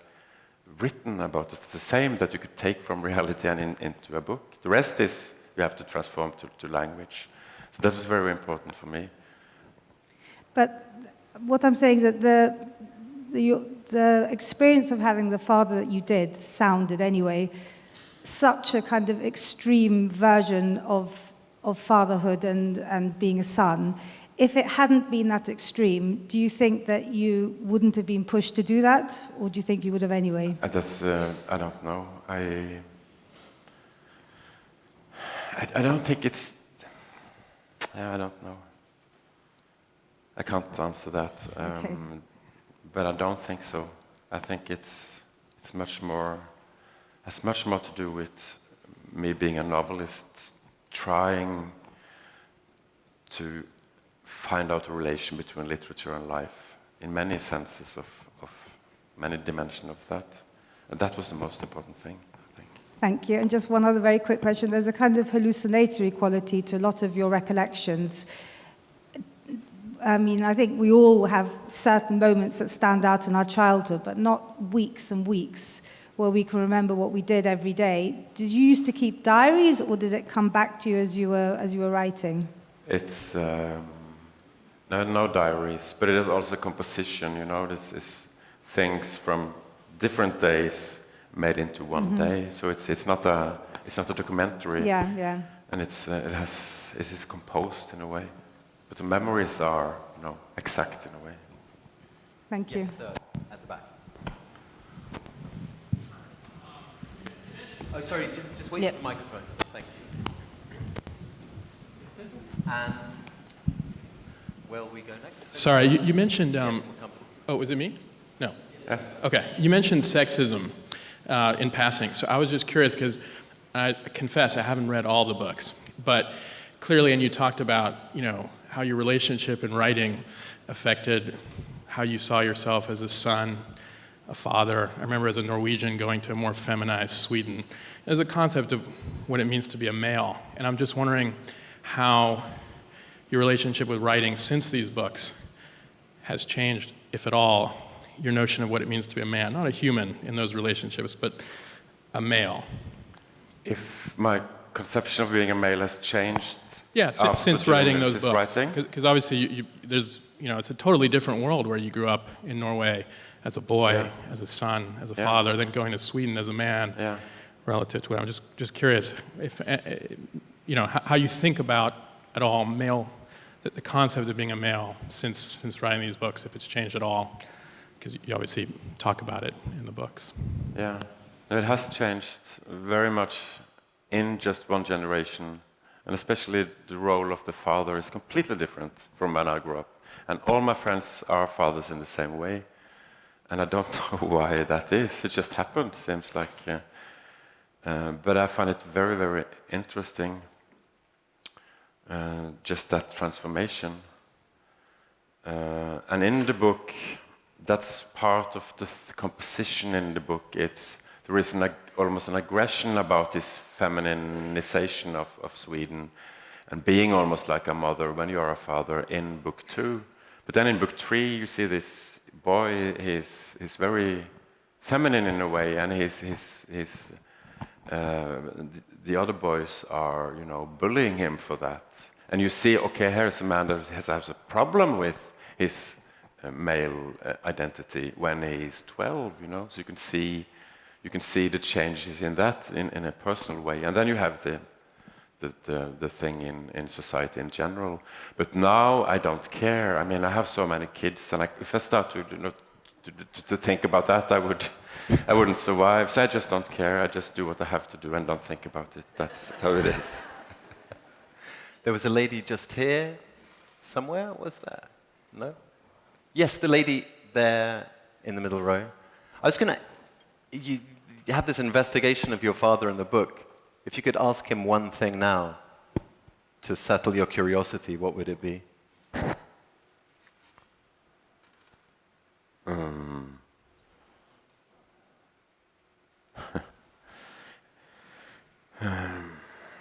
written about. It's the same that you could take from reality and into a book. The rest is you have to transform to language. So that was very important for me. But what I'm saying is that the experience of having the father that you did sounded anyway such a kind of extreme version of fatherhood and being a son. If it hadn't been that extreme, do you think that you wouldn't have been pushed to do that, or do you think you would have anyway? That's I don't know. I don't think it's. I don't know. I can't answer that. Okay. But I don't think so. I think it's much more. Has much more to do with me being a novelist, trying to find out a relation between literature and life in many senses of many dimensions of that. And that was the most important thing, I think. Thank you. And just one other very quick question. There's a kind of hallucinatory quality to a lot of your recollections. I mean, I think we all have certain moments that stand out in our childhood, but not weeks and weeks where we can remember what we did every day. Did you used to keep diaries, or did it come back to you as you were writing? It's no diaries, but it is also composition. You know, this is things from different days made into one day. So it's not a documentary. Yeah. And it is composed in a way, but the memories are exact in a way. Thank you. Yes, sir. At the back. Oh, sorry, just wait for the microphone. Thank you. And where will we go next? Sorry, you mentioned... Yes, oh, was it me? No. Yeah. Okay. You mentioned sexism in passing. So I was just curious because I confess I haven't read all the books. But clearly, and you talked about, how your relationship in writing affected how you saw yourself as a son, a father. I remember as a Norwegian going to a more feminized Sweden. There's a concept of what it means to be a male. And I'm just wondering how your relationship with writing since these books has changed, if at all, your notion of what it means to be a man. Not a human in those relationships, but a male. If my conception of being a male has changed? Yeah, since writing those books. Writing? Because obviously there's, it's a totally different world where you grew up in Norway as a boy, as a son, as a father, then going to Sweden as a man relative to it. I'm just curious if, how you think about at all male, the concept of being a male since writing these books, if it's changed at all, because you obviously talk about it in the books. Yeah, it has changed very much in just one generation, and especially the role of the father is completely different from when I grew up. And all my friends are fathers in the same way, and I don't know why that is. It just happened, seems like. But I find it very, very interesting, just that transformation. And in the book, that's part of the composition in the book. There is almost an aggression about this femininization of Sweden and being almost like a mother when you are a father in book 2. But then in book 3, you see this boy, he's very feminine in a way, and the other boys are, bullying him for that. And you see, okay, here's a man that has a problem with his male identity when he's 12, So you can see the changes in that in a personal way. And then you have the thing in society in general. But now I don't care. I mean, I have so many kids, and if I start to think about that, I wouldn't survive. So I just don't care. I just do what I have to do and don't think about it. That's how it is. There was a lady just here, somewhere, was there? No? Yes, the lady there in the middle row. I was going to... You have this investigation of your father in the book. If you could ask him one thing now to settle your curiosity, what would it be?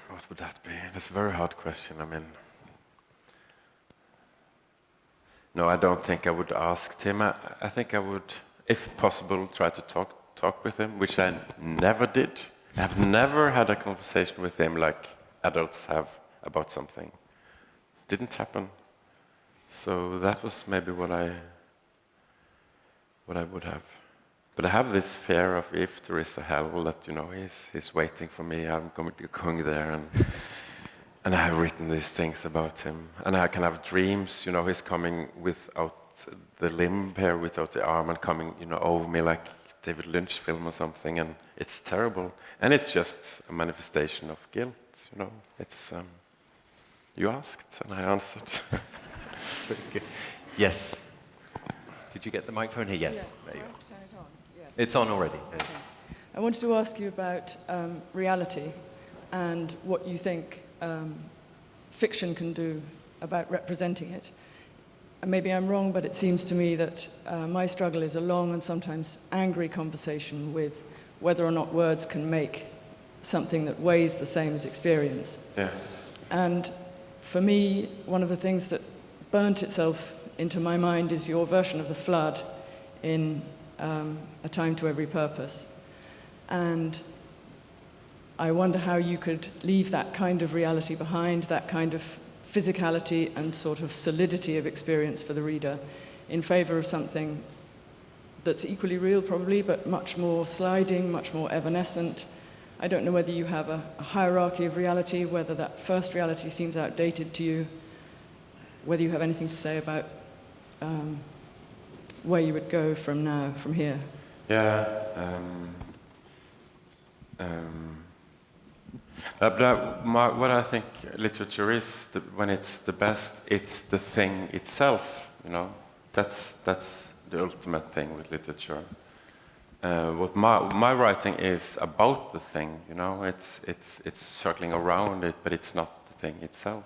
What would that be? That's a very hard question. I mean, no, I don't think I would ask him. I think I would, if possible, try to talk talk with him, which I never did. I've never had a conversation with him like adults have about something. Didn't happen. So that was maybe what I would have. But I have this fear of if there is a hell that, you know, he's waiting for me, I'm going there, and I have written these things about him. And I can have dreams, you know, he's coming without the limb here, without the arm, and coming, you know, over me like David Lynch film or something, and it's terrible. And it's just a manifestation of guilt, you know. It's, you asked, and I answered. Yes. Did you get the microphone here? Yes. Yeah. There you I are. have to turn it on. Yes. It's on already. Okay. I wanted to ask you about reality and what you think fiction can do about representing it. And maybe I'm wrong, but it seems to me that my struggle is a long and sometimes angry conversation with whether or not words can make something that weighs the same as experience. Yeah. And for me, one of the things that burnt itself into my mind is your version of the flood in A Time to Every Purpose. And I wonder how you could leave that kind of reality behind, that kind of physicality and sort of solidity of experience for the reader, in favor of something that's equally real probably, but much more sliding, much more evanescent. I don't know whether you have a hierarchy of reality, whether that first reality seems outdated to you, whether you have anything to say about where you would go from now, from here. Yeah. What I think literature is, when it's the best, it's the thing itself. You know, that's the ultimate thing with literature. What my writing is about the thing. You know, it's circling around it, but it's not the thing itself.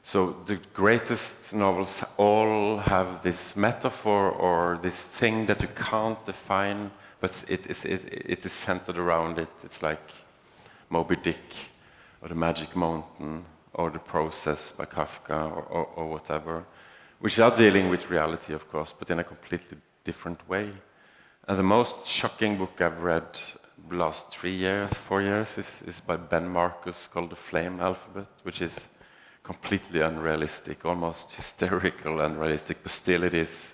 So the greatest novels all have this metaphor or this thing that you can't define, but it is centered around it. It's like Moby Dick, or The Magic Mountain, or The Process by Kafka, or whatever, which are dealing with reality, of course, but in a completely different way. And the most shocking book I've read the last 4 years, is by Ben Marcus, called The Flame Alphabet, which is completely unrealistic, almost hysterical unrealistic, but still it is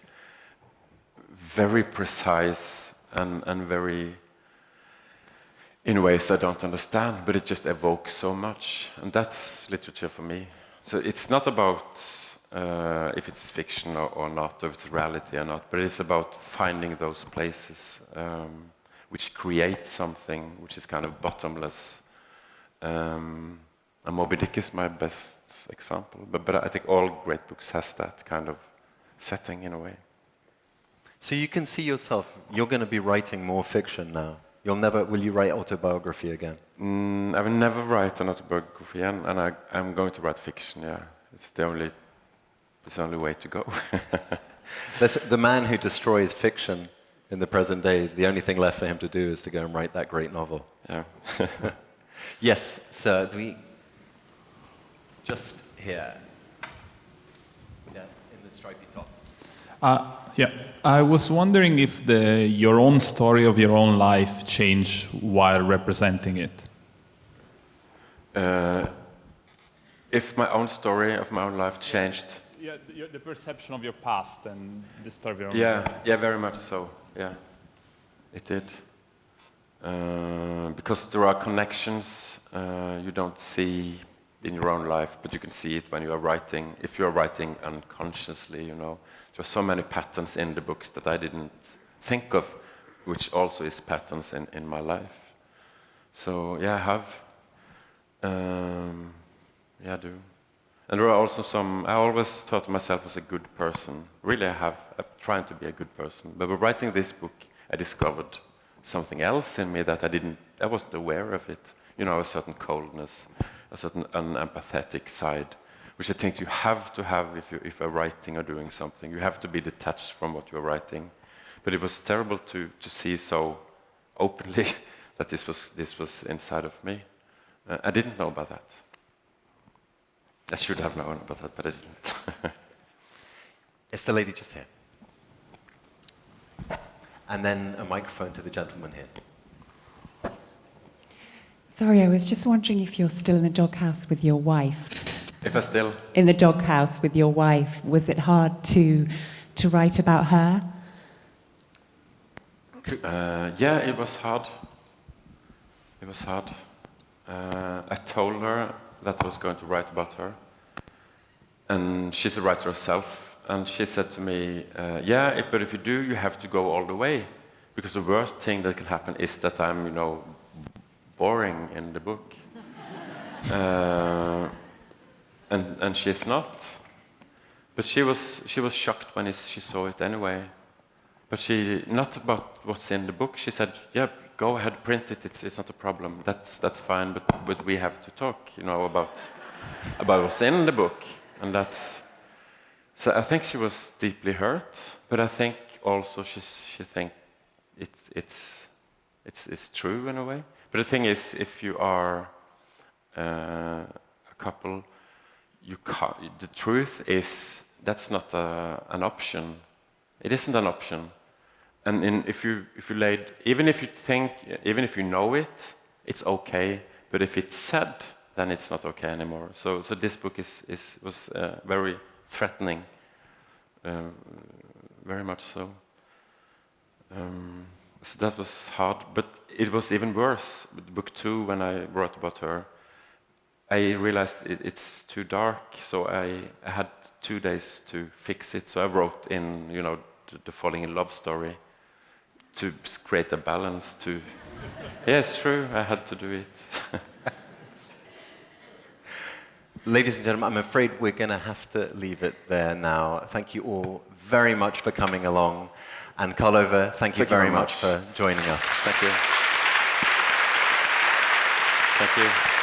very precise and very, in ways I don't understand, but it just evokes so much. And that's literature for me. So it's not about if it's fiction or not, or if it's reality or not, but it's about finding those places which create something which is kind of bottomless. And Moby Dick is my best example, but I think all great books has that kind of setting in a way. So you can see yourself, you're going to be writing more fiction now. Will you write autobiography again? I will never write an autobiography, and I'm going to write fiction, yeah. It's the only way to go. The man who destroys fiction in the present day, the only thing left for him to do is to go and write that great novel. Yeah. Yes, sir, just here. Yeah, in the stripy top. Yeah, I was wondering if your own story of your own life changed while representing it. If my own story of my own life changed. Yeah, the perception of your past and the story of your own life. life. Yeah, very much so. Yeah, it did. Because there are connections you don't see in your own life, but you can see it when you are writing. If you are writing unconsciously, you know, there are so many patterns in the books that I didn't think of, which also is patterns in my life. So yeah, I have. Yeah, I do. And there are also I always thought of myself as a good person. Really, I'm trying to be a good person. But by writing this book, I discovered something else in me that I wasn't aware of it. You know, a certain coldness, a certain unempathetic side, which I think you have to have if you're writing or doing something. You have to be detached from what you're writing. But it was terrible to see so openly that this was inside of me. I didn't know about that. I should have known about that, but I didn't. It's the lady just here. and then a microphone to the gentleman here. Sorry, I was just wondering if you're still in the doghouse with your wife. If I still... In the doghouse with your wife, was it hard to write about her? Yeah, it was hard. It was hard. I told her that I was going to write about her. And she's a writer herself. And she said to me, yeah, but if you do, you have to go all the way. Because the worst thing that can happen is that I'm, you know, boring in the book. And she's not. But she was shocked when she saw it anyway. But she, not about what's in the book. She said, yeah, go ahead, print it. It's not a problem. That's fine. But we have to talk, you know, about what's in the book. And that's. So I think she was deeply hurt. But I think also she think it's true in a way. But the thing is, if you are a couple, you can't, the truth is that's not an option. It isn't an option. And if you laid, even if you know it, it's okay. But if it's said, then it's not okay anymore. So this book was very threatening, very much so. So that was hard, but it was even worse with book 2 when I wrote about her. I realized it's too dark, so I had 2 days to fix it. So I wrote in, you know, the falling in love story to create a balance. Yeah, it's true. I had to do it. Ladies and gentlemen, I'm afraid we're going to have to leave it there now. Thank you all very much for coming along. And Karl Ove, thank you very much for joining us. Thank you. Thank you.